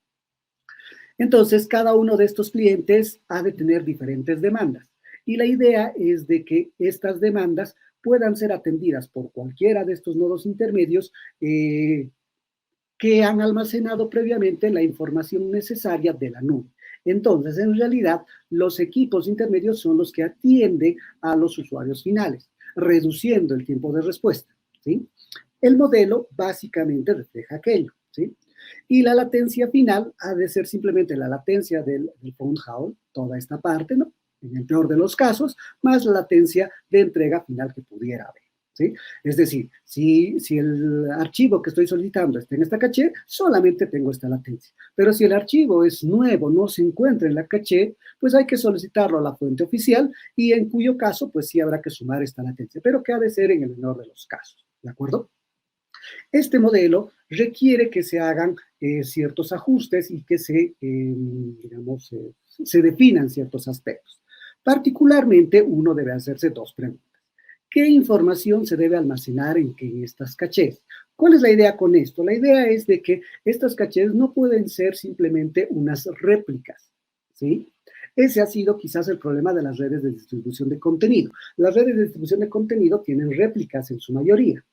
Entonces, cada uno de estos clientes ha de tener diferentes demandas. Y la idea es de que estas demandas puedan ser atendidas por cualquiera de estos nodos intermedios que han almacenado previamente la información necesaria de la nube. Entonces, en realidad, los equipos intermedios son los que atienden a los usuarios finales, reduciendo el tiempo de respuesta, ¿sí? El modelo básicamente refleja aquello, ¿sí? Y la latencia final ha de ser simplemente la latencia del phone haul, toda esta parte, ¿no? En el peor de los casos, más la latencia de entrega final que pudiera haber, ¿sí? Es decir, si el archivo que estoy solicitando está en esta caché, solamente tengo esta latencia. Pero si el archivo es nuevo, no se encuentra en la caché, pues hay que solicitarlo a la fuente oficial y en cuyo caso, pues sí habrá que sumar esta latencia, pero que ha de ser en el menor de los casos, ¿de acuerdo? Este modelo requiere que se hagan ciertos ajustes y que digamos, se definan ciertos aspectos. Particularmente, uno debe hacerse dos preguntas. ¿Qué información se debe almacenar en estas cachés? ¿Cuál es la idea con esto? La idea es de que estas cachés no pueden ser simplemente unas réplicas, ¿sí? Ese ha sido quizás el problema de las redes de distribución de contenido. Las redes de distribución de contenido tienen réplicas en su mayoría,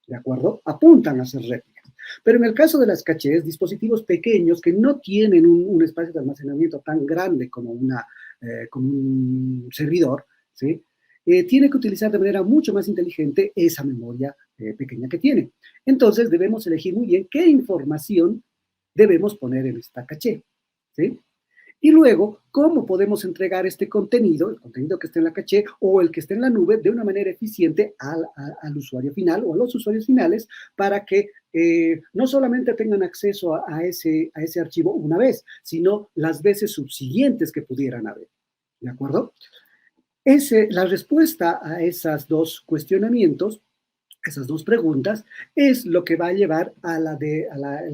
¿de acuerdo? Apuntan a ser réplicas. Pero en el caso de las cachés, dispositivos pequeños que no tienen un espacio de almacenamiento tan grande como un servidor, ¿sí? Tiene que utilizar de manera mucho más inteligente esa memoria pequeña que tiene. Entonces, debemos elegir muy bien qué información debemos poner en esta caché, ¿sí? Y luego, ¿cómo podemos entregar este contenido, el contenido que esté en la caché o el que esté en la nube, de una manera eficiente al usuario final o a los usuarios finales para que no solamente tengan acceso a ese archivo una vez, sino las veces subsiguientes que pudieran haber? ¿De acuerdo? La respuesta a esos dos cuestionamientos, esas dos preguntas, es lo que va a llevar a la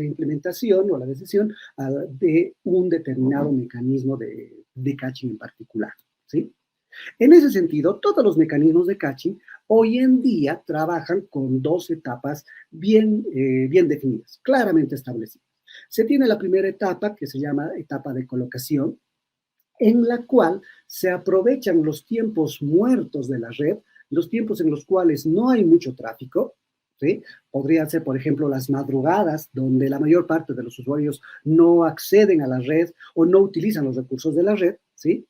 implementación o la decisión de un determinado mecanismo de caching en particular, ¿sí? En ese sentido, todos los mecanismos de caching hoy en día trabajan con dos etapas bien definidas, claramente establecidas. Se tiene la primera etapa, que se llama etapa de colocación, en la cual se aprovechan los tiempos muertos de la red, los tiempos en los cuales no hay mucho tráfico, ¿sí? Podrían ser, por ejemplo, las madrugadas, donde la mayor parte de los usuarios no acceden a la red o no utilizan los recursos de la red, ¿sí?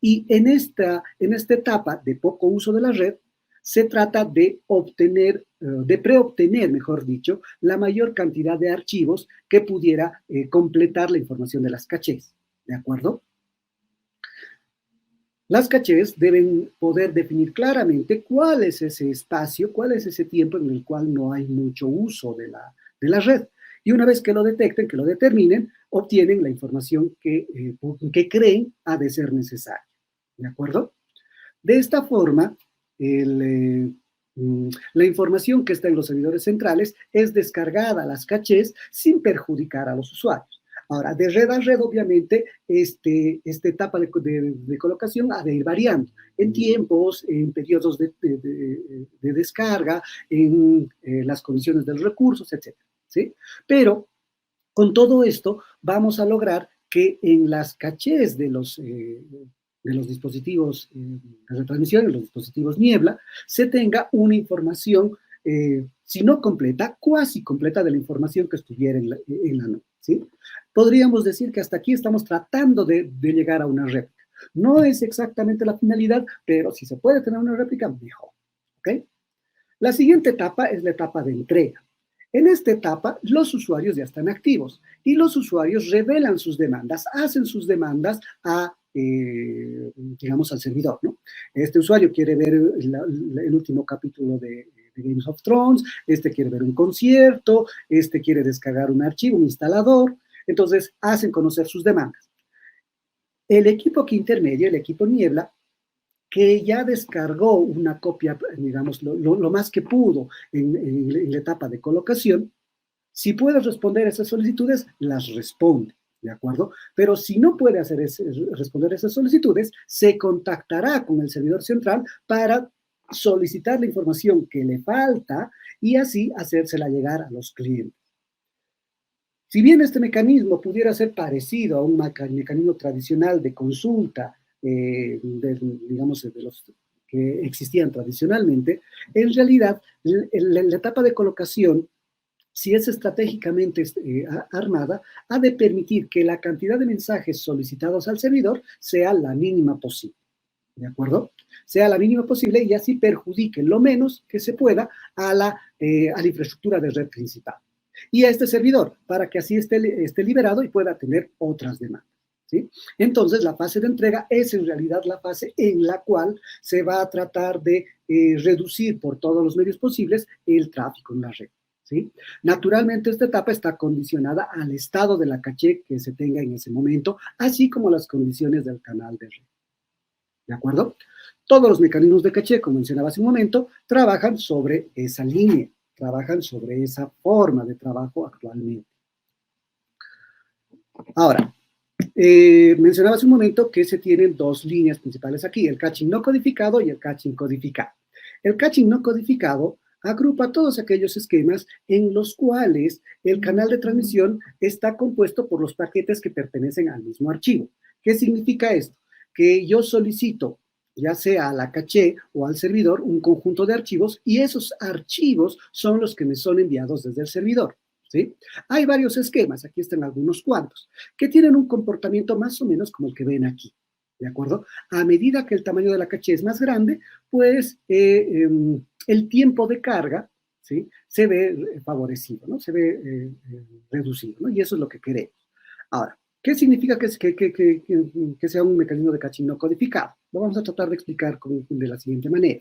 Y en esta etapa de poco uso de la red, se trata de obtener, de preobtener, mejor dicho, la mayor cantidad de archivos que pudiera completar la información de las cachés, ¿de acuerdo? Las cachés deben poder definir claramente cuál es ese espacio, cuál es ese tiempo en el cual no hay mucho uso de la red. Y una vez que lo detecten, que lo determinen, obtienen la información que creen ha de ser necesaria. ¿De acuerdo? De esta forma, la información que está en los servidores centrales es descargada a las cachés sin perjudicar a los usuarios. Ahora, de red a red, obviamente, esta etapa de colocación ha de ir variando en tiempos, en periodos de descarga, en las condiciones de los recursos, etc. ¿Sí? Pero con todo esto vamos a lograr que en las cachés de los dispositivos de retransmisión, en los dispositivos niebla, se tenga una información, si no completa, cuasi completa de la información que estuviera en la nube, ¿sí? Podríamos decir que hasta aquí estamos tratando de llegar a una réplica. No es exactamente la finalidad, pero si se puede tener una réplica, mejor, ¿ok? La siguiente etapa es la etapa de entrega. En esta etapa, los usuarios ya están activos y los usuarios revelan sus demandas, hacen sus demandas digamos, al servidor, ¿no? Este usuario quiere ver el último capítulo de Games of Thrones, este quiere ver un concierto, este quiere descargar un archivo, un instalador, entonces hacen conocer sus demandas. El equipo que intermedia, el equipo Niebla, que ya descargó una copia, digamos, lo más que pudo en la etapa de colocación, si puede responder esas solicitudes, las responde, ¿de acuerdo? Pero si no puede responder esas solicitudes, se contactará con el servidor central para solicitar la información que le falta y así hacérsela llegar a los clientes. Si bien este mecanismo pudiera ser parecido a un mecanismo tradicional de consulta, digamos, de los que existían tradicionalmente, en realidad la etapa de colocación, si es estratégicamente armada, ha de permitir que la cantidad de mensajes solicitados al servidor sea la mínima posible, ¿de acuerdo? Sea la mínima posible y así perjudique lo menos que se pueda a la infraestructura de red principal. Y a este servidor, para que así esté liberado y pueda tener otras demandas, ¿sí? Entonces, la fase de entrega es en realidad la fase en la cual se va a tratar de reducir por todos los medios posibles el tráfico en la red, ¿sí? Naturalmente, esta etapa está condicionada al estado de la caché que se tenga en ese momento, así como las condiciones del canal de red. ¿De acuerdo? Todos los mecanismos de caché, como mencionaba hace un momento, trabajan sobre esa línea, trabajan sobre esa forma de trabajo actualmente. Ahora, mencionaba hace un momento que se tienen dos líneas principales aquí, el caching no codificado y el caching codificado. El caching no codificado agrupa todos aquellos esquemas en los cuales el canal de transmisión está compuesto por los paquetes que pertenecen al mismo archivo. ¿Qué significa esto? Que yo solicito, ya sea a la caché o al servidor, un conjunto de archivos y esos archivos son los que me son enviados desde el servidor, ¿sí? Hay varios esquemas, aquí están algunos cuantos, que tienen un comportamiento más o menos como el que ven aquí, ¿de acuerdo? A medida que el tamaño de la caché es más grande, pues el tiempo de carga, ¿sí?, se ve favorecido, ¿no? Se ve reducido, ¿no? Y eso es lo que queremos. Ahora, ¿qué significa que sea un mecanismo de caching no codificado? Lo vamos a tratar de explicar de la siguiente manera.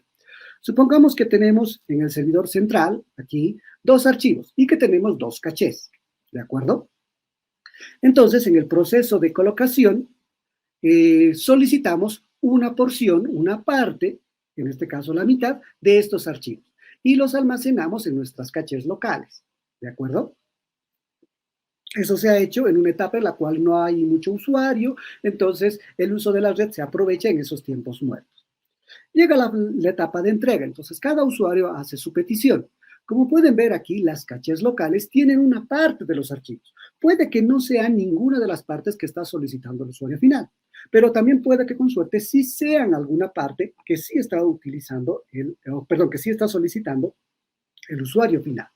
Supongamos que tenemos en el servidor central, aquí, dos archivos y que tenemos dos cachés, ¿de acuerdo? Entonces, en el proceso de colocación, solicitamos una porción, una parte, en este caso la mitad, de estos archivos y los almacenamos en nuestras cachés locales, ¿de acuerdo? Eso se ha hecho en una etapa en la cual no hay mucho usuario, entonces el uso de la red se aprovecha en esos tiempos muertos. Llega la etapa de entrega, entonces cada usuario hace su petición. Como pueden ver aquí, las cachés locales tienen una parte de los archivos. Puede que no sea ninguna de las partes que está solicitando el usuario final, pero también puede que con suerte sí sean alguna parte que sí está utilizando que sí está solicitando el usuario final.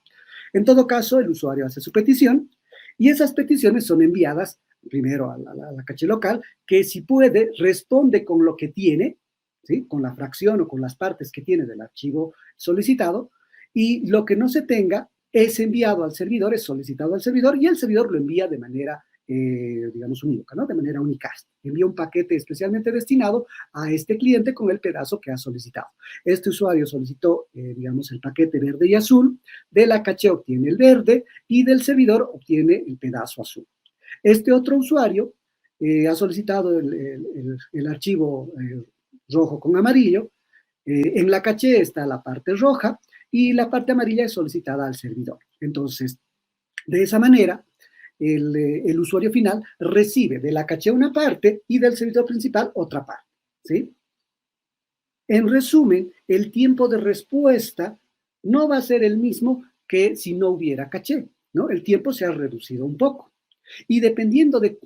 En todo caso, el usuario hace su petición y esas peticiones son enviadas primero a la caché local, que si puede responde con lo que tiene, ¿sí? Con la fracción o con las partes que tiene del archivo solicitado, y lo que no se tenga es enviado al servidor, es solicitado al servidor, y el servidor lo envía de manera, digamos, unívoca, ¿no? De manera unicast. Envía un paquete especialmente destinado a este cliente con el pedazo que ha solicitado. Este usuario solicitó, digamos, el paquete verde y azul, de la caché obtiene el verde y del servidor obtiene el pedazo azul. Este otro usuario ha solicitado el archivo rojo con amarillo. En la caché está la parte roja y la parte amarilla es solicitada al servidor. Entonces, de esa manera, el usuario final recibe de la caché una parte y del servidor principal otra parte, ¿sí? En resumen, el tiempo de respuesta no va a ser el mismo que si no hubiera caché, ¿no? El tiempo se ha reducido un poco. Y dependiendo de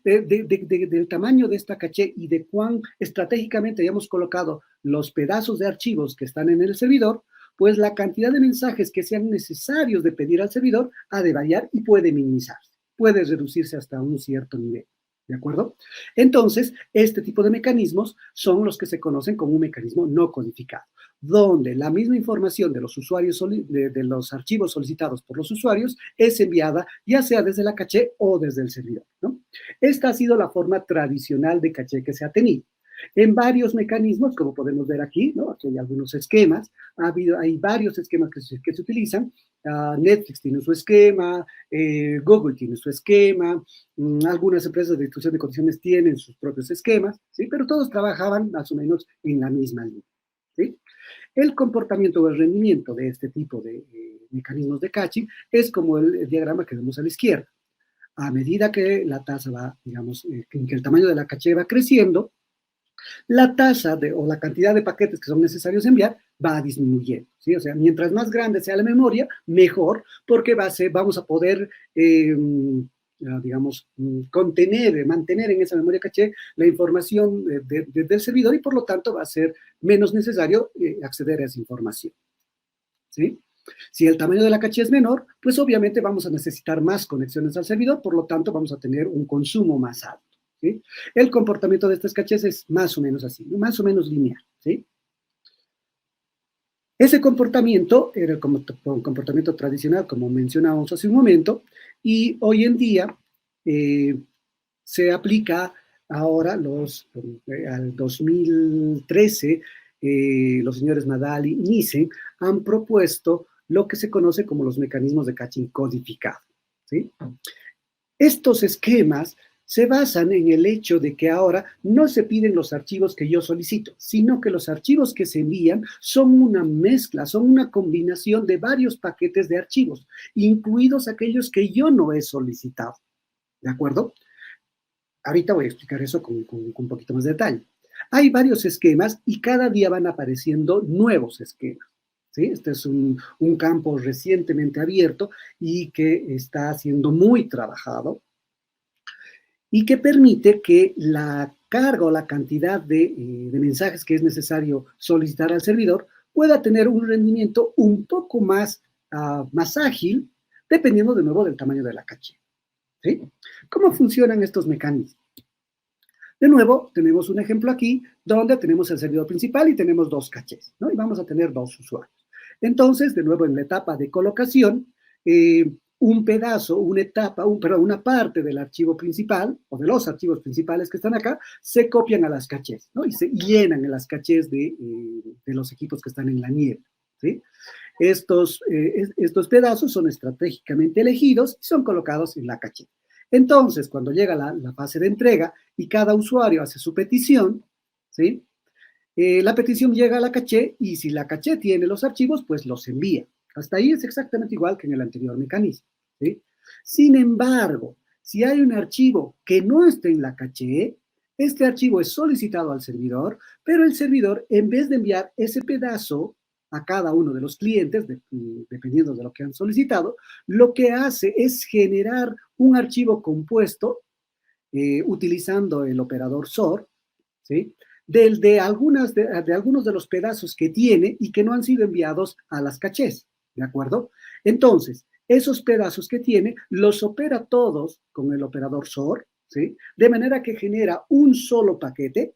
del tamaño de esta caché y de cuán estratégicamente hayamos colocado los pedazos de archivos que están en el servidor, pues la cantidad de mensajes que sean necesarios de pedir al servidor ha de variar y puede minimizarse, puede reducirse hasta un cierto nivel. ¿De acuerdo? Entonces, este tipo de mecanismos son los que se conocen como un mecanismo no codificado, donde la misma información de los usuarios, de los archivos solicitados por los usuarios es enviada ya sea desde la caché o desde el servidor, ¿no? Esta ha sido la forma tradicional de caché que se ha tenido. En varios mecanismos, como podemos ver aquí, ¿no? Aquí hay algunos esquemas, hay varios esquemas que se utilizan. Netflix tiene su esquema, Google tiene su esquema, algunas empresas de distribución de condiciones tienen sus propios esquemas, ¿sí? Pero todos trabajaban más o menos en la misma línea, ¿sí? El comportamiento o el rendimiento de este tipo de mecanismos de caching es como el diagrama que vemos a la izquierda. A medida que la tasa va, digamos, que el tamaño de la caché va creciendo, la tasa o la cantidad de paquetes que son necesarios enviar va disminuyendo, ¿sí? O sea, mientras más grande sea la memoria, mejor, porque vamos a poder, digamos, mantener en esa memoria caché la información del servidor y por lo tanto va a ser menos necesario acceder a esa información, ¿sí? Si el tamaño de la caché es menor, pues obviamente vamos a necesitar más conexiones al servidor, por lo tanto vamos a tener un consumo más alto, ¿sí? El comportamiento de estas cachés es más o menos así, más o menos lineal, ¿sí? Ese comportamiento era el comportamiento tradicional, como mencionábamos hace un momento, y hoy en día se aplica ahora al 2013, los señores Nadal y Nissen han propuesto lo que se conoce como los mecanismos de caching codificado, ¿sí? Estos esquemas se basan en el hecho de que ahora no se piden los archivos que yo solicito, sino que los archivos que se envían son una mezcla, son una combinación de varios paquetes de archivos, incluidos aquellos que yo no he solicitado, ¿de acuerdo? Ahorita voy a explicar eso con un poquito más de detalle. Hay varios esquemas y cada día van apareciendo nuevos esquemas, ¿sí? Este es un campo recientemente abierto y que está siendo muy trabajado y que permite que la carga o la cantidad de mensajes que es necesario solicitar al servidor pueda tener un rendimiento un poco más ágil, dependiendo de nuevo del tamaño de la caché, ¿sí? ¿Cómo funcionan estos mecanismos? De nuevo, tenemos un ejemplo aquí donde tenemos el servidor principal y tenemos dos cachés, ¿no? Y vamos a tener dos usuarios. Entonces, de nuevo, en la etapa de colocación, un pedazo, una parte del archivo principal o de los archivos principales que están acá se copian a las cachés, ¿no? Y se llenan en las cachés de los equipos que están en la niebla, ¿sí? Estos pedazos son estratégicamente elegidos y son colocados en la caché. Entonces, cuando llega la fase de entrega y cada usuario hace su petición, ¿sí? La petición llega a la caché y si la caché tiene los archivos, pues los envía. Hasta ahí es exactamente igual que en el anterior mecanismo, ¿sí? Sin embargo, si hay un archivo que no esté en la caché, Este archivo es solicitado al servidor, pero el servidor, en vez de enviar ese pedazo a cada uno de los clientes, dependiendo de lo que han solicitado, lo que hace es generar un archivo compuesto utilizando el operador SOR, ¿sí? De algunos de los pedazos que tiene y que no han sido enviados a las cachés, ¿de acuerdo? Entonces, esos pedazos que tiene los opera todos con el operador SOR, ¿sí? De manera que genera un solo paquete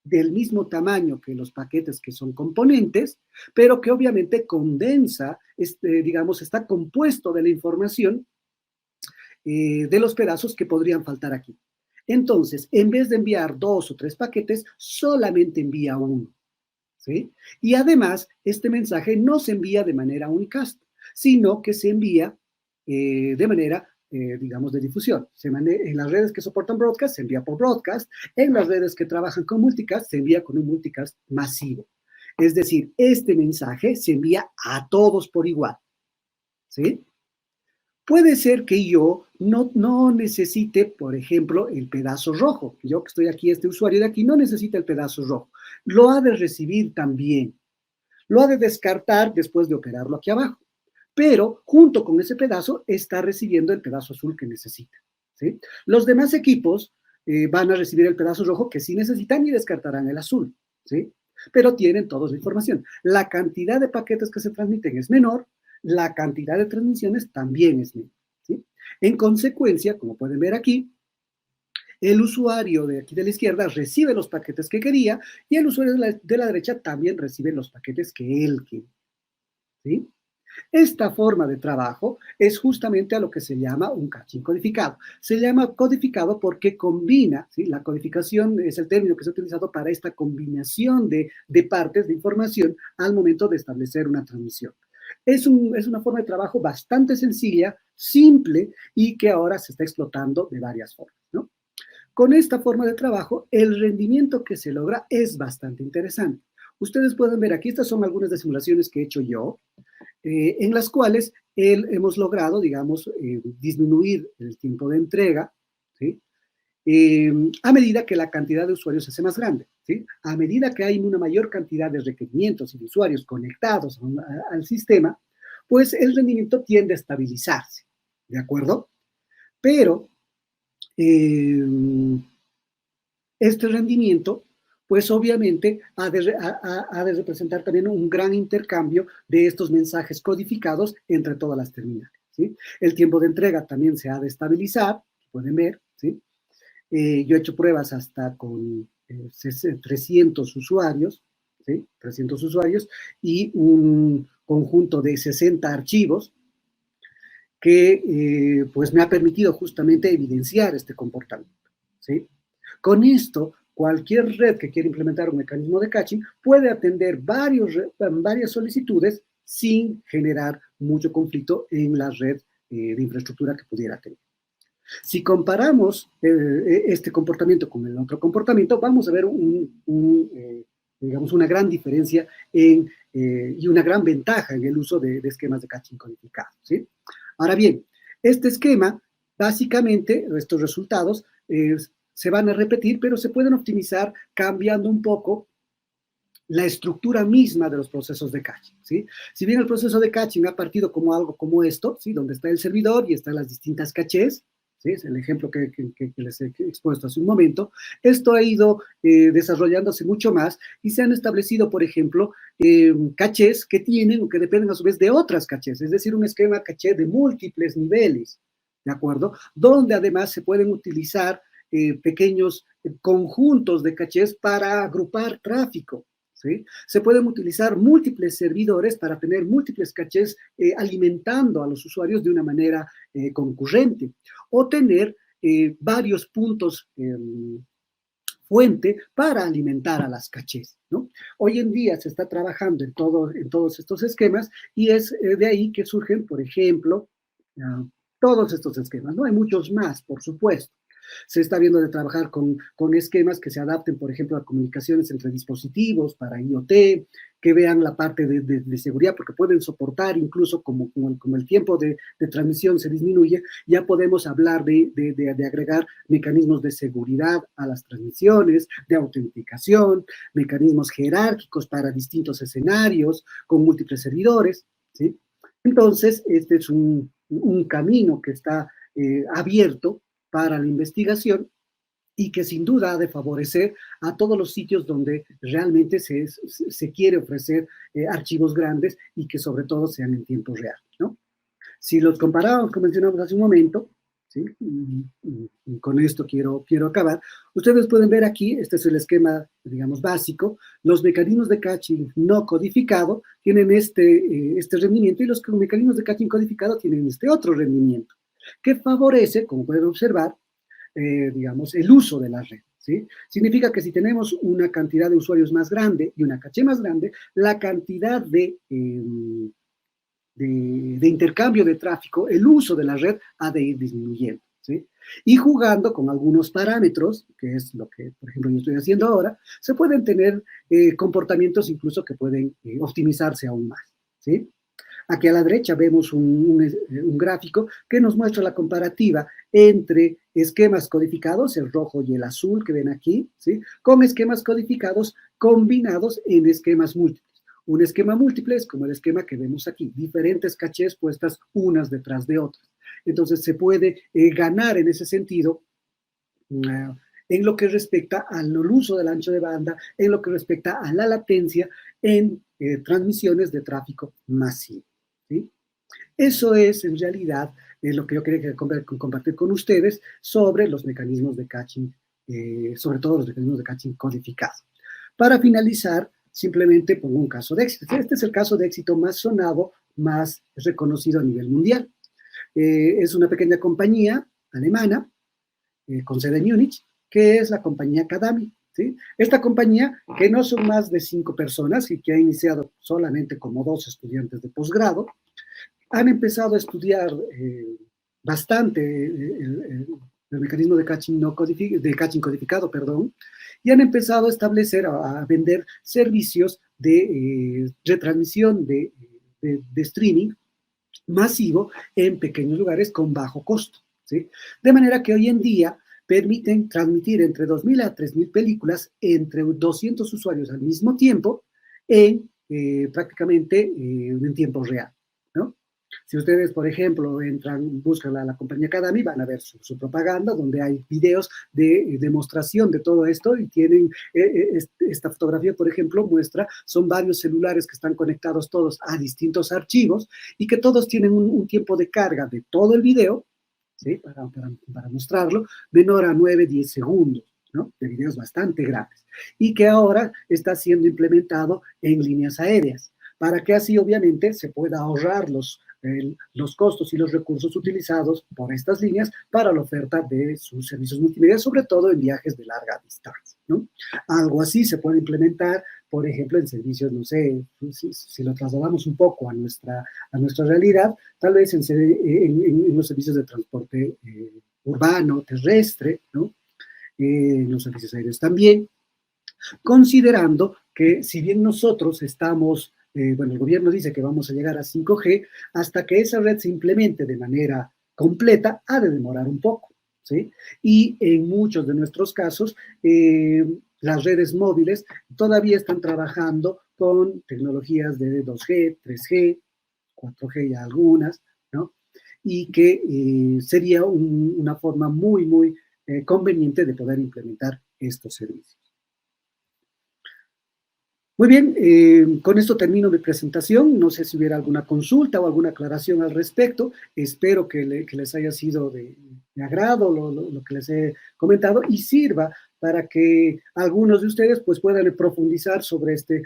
del mismo tamaño que los paquetes que son componentes, pero que obviamente condensa, digamos, está compuesto de la información de los pedazos que podrían faltar aquí. Entonces, en vez de enviar 2 o 3 paquetes, solamente envía uno, ¿sí? Y además, este mensaje no se envía de manera unicast, sino que se envía de manera, digamos, de difusión. En las redes que soportan broadcast, se envía por broadcast. En las redes que trabajan con multicast, se envía con un multicast masivo. Es decir, este mensaje se envía a todos por igual, ¿sí? Puede ser que yo no necesite, por ejemplo, el pedazo rojo. Yo que estoy aquí, este usuario de aquí, no necesita el pedazo rojo. Lo ha de recibir también. Lo ha de descartar después de operarlo aquí abajo. Pero junto con ese pedazo está recibiendo el pedazo azul que necesita, ¿sí? Los demás equipos van a recibir el pedazo rojo que sí necesitan y descartarán el azul, ¿sí? Pero tienen toda la información. La cantidad de paquetes que se transmiten es menor, la cantidad de transmisiones también es menor, ¿sí? En consecuencia, como pueden ver aquí, el usuario de aquí de la izquierda recibe los paquetes que quería y el usuario de la derecha también recibe los paquetes que él quiere, ¿sí? Esta forma de trabajo es justamente a lo que se llama un caching codificado. Se llama codificado porque combina, ¿sí? La codificación es el término que se ha utilizado para esta combinación de partes de información al momento de establecer una transmisión. Es una forma de trabajo bastante sencilla, simple y que ahora se está explotando de varias formas, ¿no? Con esta forma de trabajo, el rendimiento que se logra es bastante interesante. Ustedes pueden ver aquí, estas son algunas de simulaciones que he hecho yo, en las cuales hemos logrado, digamos, disminuir el tiempo de entrega, ¿sí? A medida que la cantidad de usuarios se hace más grande, ¿sí? A medida que hay una mayor cantidad de requerimientos y de usuarios conectados al sistema, pues el rendimiento tiende a estabilizarse, ¿de acuerdo? Pero este rendimiento, pues obviamente ha de representar también un gran intercambio de estos mensajes codificados entre todas las terminales, ¿sí? El tiempo de entrega también se ha de estabilizar, pueden ver, ¿sí? Yo he hecho pruebas hasta con 300 usuarios, ¿sí? 300 usuarios y un conjunto de 60 archivos que pues me ha permitido justamente evidenciar este comportamiento, ¿sí? Con esto, cualquier red que quiera implementar un mecanismo de caching puede atender varias solicitudes sin generar mucho conflicto en la red de infraestructura que pudiera tener. Si comparamos este comportamiento con el otro comportamiento, vamos a ver digamos, una gran diferencia y una gran ventaja en el uso de esquemas de caching codificados, ¿sí? Ahora bien, este esquema, básicamente, estos resultados se van a repetir, pero se pueden optimizar cambiando un poco la estructura misma de los procesos de caching, ¿sí? Si bien el proceso de caching ha partido como algo como esto, ¿sí? Donde está el servidor y están las distintas cachés, ¿sí? Es el ejemplo que les he expuesto hace un momento. Esto ha ido desarrollándose mucho más y se han establecido, por ejemplo, cachés que tienen o que dependen a su vez de otras cachés, es decir, un esquema caché de múltiples niveles, ¿de acuerdo? Donde además se pueden utilizar pequeños conjuntos de cachés para agrupar tráfico, ¿sí? Se pueden utilizar múltiples servidores para tener múltiples cachés alimentando a los usuarios de una manera concurrente, o tener varios puntos fuente para alimentar a las cachés, ¿no? Hoy en día se está trabajando en todos estos esquemas y es de ahí que surgen, por ejemplo, todos estos esquemas, ¿no? Hay muchos más, por supuesto. Se está viendo de trabajar con esquemas que se adapten, por ejemplo, a comunicaciones entre dispositivos para IoT, que vean la parte de seguridad, porque pueden soportar incluso como el tiempo de transmisión se disminuye, ya podemos hablar de agregar mecanismos de seguridad a las transmisiones, de autenticación, mecanismos jerárquicos para distintos escenarios, con múltiples servidores, ¿sí? Entonces, este es un camino que está abierto para la investigación y que sin duda ha de favorecer a todos los sitios donde realmente se quiere ofrecer archivos grandes y que sobre todo sean en tiempo real, ¿no? Si los comparamos, como mencionamos hace un momento, ¿sí? Y con esto quiero acabar, ustedes pueden ver aquí, este es el esquema, digamos, básico, los mecanismos de caching no codificado tienen este rendimiento y los mecanismos de caching codificado tienen este otro rendimiento, que favorece, como pueden observar, digamos, el uso de la red, ¿sí? Significa que si tenemos una cantidad de usuarios más grande y una caché más grande, la cantidad de intercambio de tráfico, el uso de la red ha de ir disminuyendo, ¿sí? Y jugando con algunos parámetros, que es lo que, por ejemplo, yo estoy haciendo ahora, se pueden tener comportamientos incluso que pueden optimizarse aún más, ¿sí? Aquí a la derecha vemos un gráfico que nos muestra la comparativa entre esquemas codificados, el rojo y el azul que ven aquí, ¿sí? Con esquemas codificados combinados en esquemas múltiples. Un esquema múltiple es como el esquema que vemos aquí, diferentes cachés puestas unas detrás de otras. Entonces se puede ganar en ese sentido en lo que respecta al uso del ancho de banda, en lo que respecta a la latencia en transmisiones de tráfico masivo, ¿sí? Eso es en realidad lo que yo quería compartir con ustedes sobre los mecanismos de caching, sobre todo los mecanismos de caching codificado. Para finalizar, simplemente pongo un caso de éxito. Este es el caso de éxito más sonado, más reconocido a nivel mundial. Es una pequeña compañía alemana con sede en Múnich, que es la compañía Kadami, ¿sí? Esta compañía, que no son más de 5 personas y que ha iniciado solamente como 2 estudiantes de posgrado, han empezado a estudiar bastante el mecanismo de caching, de caching codificado, perdón, y han empezado a establecer, a vender servicios de retransmisión de streaming masivo en pequeños lugares con bajo costo, ¿sí? De manera que hoy en día permiten transmitir entre 2.000 a 3.000 películas entre 200 usuarios al mismo tiempo en prácticamente en tiempo real, ¿no? Si ustedes, por ejemplo, buscan la compañía Kadami, van a ver su propaganda, donde hay videos de demostración de todo esto, y tienen esta fotografía, por ejemplo, son varios celulares que están conectados todos a distintos archivos, y que todos tienen un tiempo de carga de todo el video, ¿sí? Para mostrarlo, menor a 9-10 segundos, ¿no? De videos bastante grandes, y que ahora está siendo implementado en líneas aéreas, para que así obviamente se pueda ahorrar los costos y los recursos utilizados por estas líneas para la oferta de sus servicios multimedia, sobre todo en viajes de larga distancia, ¿no? Algo así se puede implementar, por ejemplo, en servicios, no sé, si lo trasladamos un poco a nuestra realidad, tal vez en los servicios de transporte urbano, terrestre, ¿no? En los servicios aéreos también, considerando que si bien nosotros estamos, bueno, el gobierno dice que vamos a llegar a 5G, hasta que esa red se implemente de manera completa, ha de demorar un poco, ¿sí? Y en muchos de nuestros casos, las redes móviles todavía están trabajando con tecnologías de 2G, 3G, 4G y algunas, ¿no? Y que sería una forma muy, muy conveniente de poder implementar estos servicios. Muy bien, con esto termino mi presentación. No sé si hubiera alguna consulta o alguna aclaración al respecto. Espero que les haya sido de agrado lo que les he comentado y sirva para que algunos de ustedes pues puedan profundizar sobre este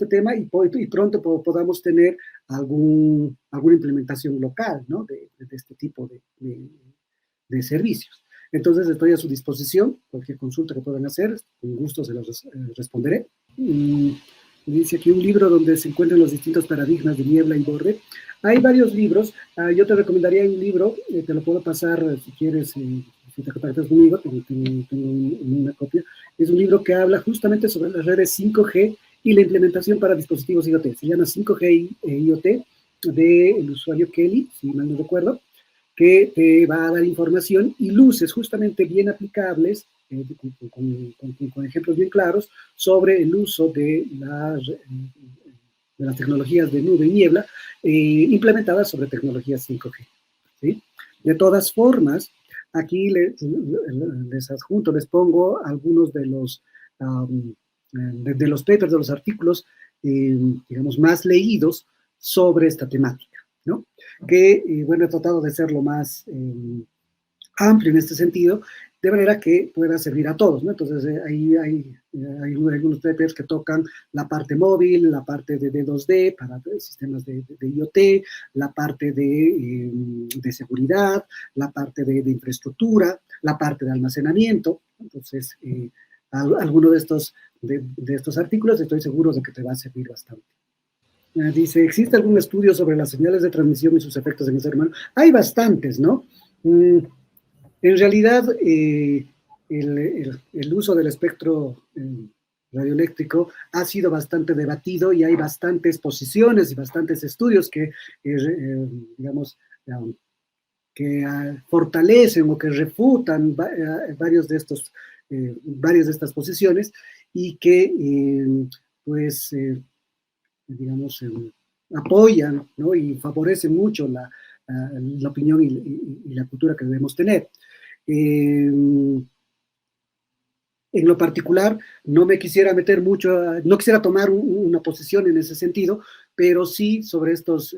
tema y pronto podamos tener alguna implementación local, ¿no? de este tipo de servicios. Entonces estoy a su disposición. Cualquier consulta que puedan hacer, con gusto se los responderé. Dice aquí un libro donde se encuentran los distintos paradigmas de niebla y borde. Hay varios libros. Yo te recomendaría un libro, te lo puedo pasar si quieres, si te contactas conmigo, tengo una copia. Es un libro que habla justamente sobre las redes 5G y la implementación para dispositivos IoT. Se llama 5G IoT del usuario Kelly, si mal no recuerdo, que te va a dar información y luces justamente bien aplicables, con ejemplos bien claros, sobre el uso de las tecnologías de nube y niebla implementadas sobre tecnologías 5G. ¿Sí? De todas formas, aquí les adjunto, les pongo algunos de los papers, de los artículos, digamos, más leídos sobre esta temática, ¿no? Que, bueno, he tratado de ser lo más amplio en este sentido, de manera que pueda servir a todos, ¿no? Entonces, ahí hay algunos papers que tocan la parte móvil, la parte de 2D para sistemas de IoT, la parte de seguridad, la parte de infraestructura, la parte de almacenamiento. Entonces, alguno de estos artículos estoy seguro de que te va a servir bastante. Dice, ¿existe algún estudio sobre las señales de transmisión y sus efectos en el ser humano? Hay bastantes, ¿no? En realidad, el uso del espectro radioeléctrico ha sido bastante debatido y hay bastantes posiciones y bastantes estudios que, digamos, que fortalecen o que refutan varias de estas posiciones y que, pues, digamos, apoyan, ¿no? Y favorecen mucho la opinión y la cultura que debemos tener. En lo particular, no me quisiera meter mucho, no quisiera tomar una posición en ese sentido, pero sí sobre estos,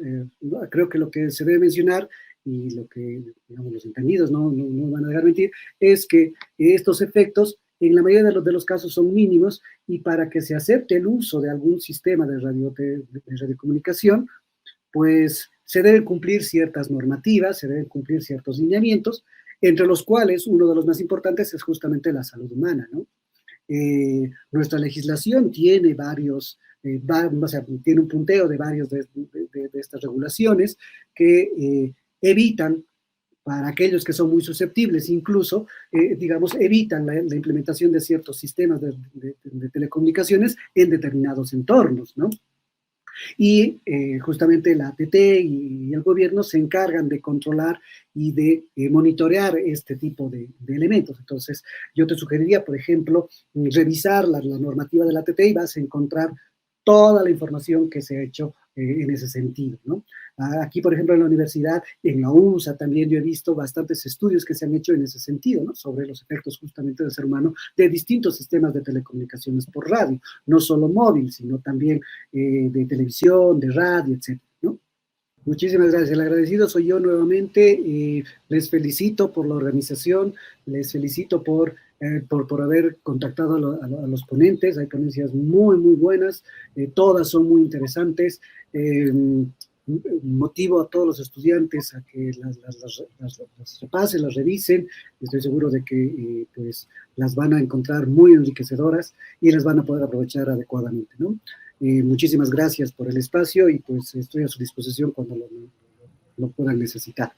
creo que lo que se debe mencionar y lo que, digamos, los entendidos no van a dejar mentir, es que estos efectos en la mayoría de los casos son mínimos y para que se acepte el uso de algún sistema de radiocomunicación, pues se deben cumplir ciertas normativas, se deben cumplir ciertos lineamientos, entre los cuales uno de los más importantes es justamente la salud humana, ¿no? Nuestra legislación tiene varios, o sea, tiene un punteo de varios de estas regulaciones que evitan, para aquellos que son muy susceptibles, incluso, digamos, evitan la implementación de ciertos sistemas de telecomunicaciones en determinados entornos, ¿no? Y justamente la ATT y el gobierno se encargan de controlar y de monitorear este tipo de elementos. Entonces, yo te sugeriría, por ejemplo, revisar la normativa de la ATT y vas a encontrar toda la información que se ha hecho en ese sentido, ¿no? Aquí, por ejemplo, en la universidad, en la UNSA también yo he visto bastantes estudios que se han hecho en ese sentido, ¿no? Sobre los efectos justamente del ser humano de distintos sistemas de telecomunicaciones por radio, no solo móvil, sino también de televisión, de radio, etcétera, ¿no? Muchísimas gracias. El agradecido soy yo nuevamente. Les felicito por la organización, les felicito por haber contactado a los ponentes. Hay ponencias muy, muy buenas, todas son muy interesantes. Motivo a todos los estudiantes a que las repasen, las revisen. Estoy seguro de que pues las van a encontrar muy enriquecedoras y las van a poder aprovechar adecuadamente, ¿no? Muchísimas gracias por el espacio y pues estoy a su disposición cuando lo puedan necesitar.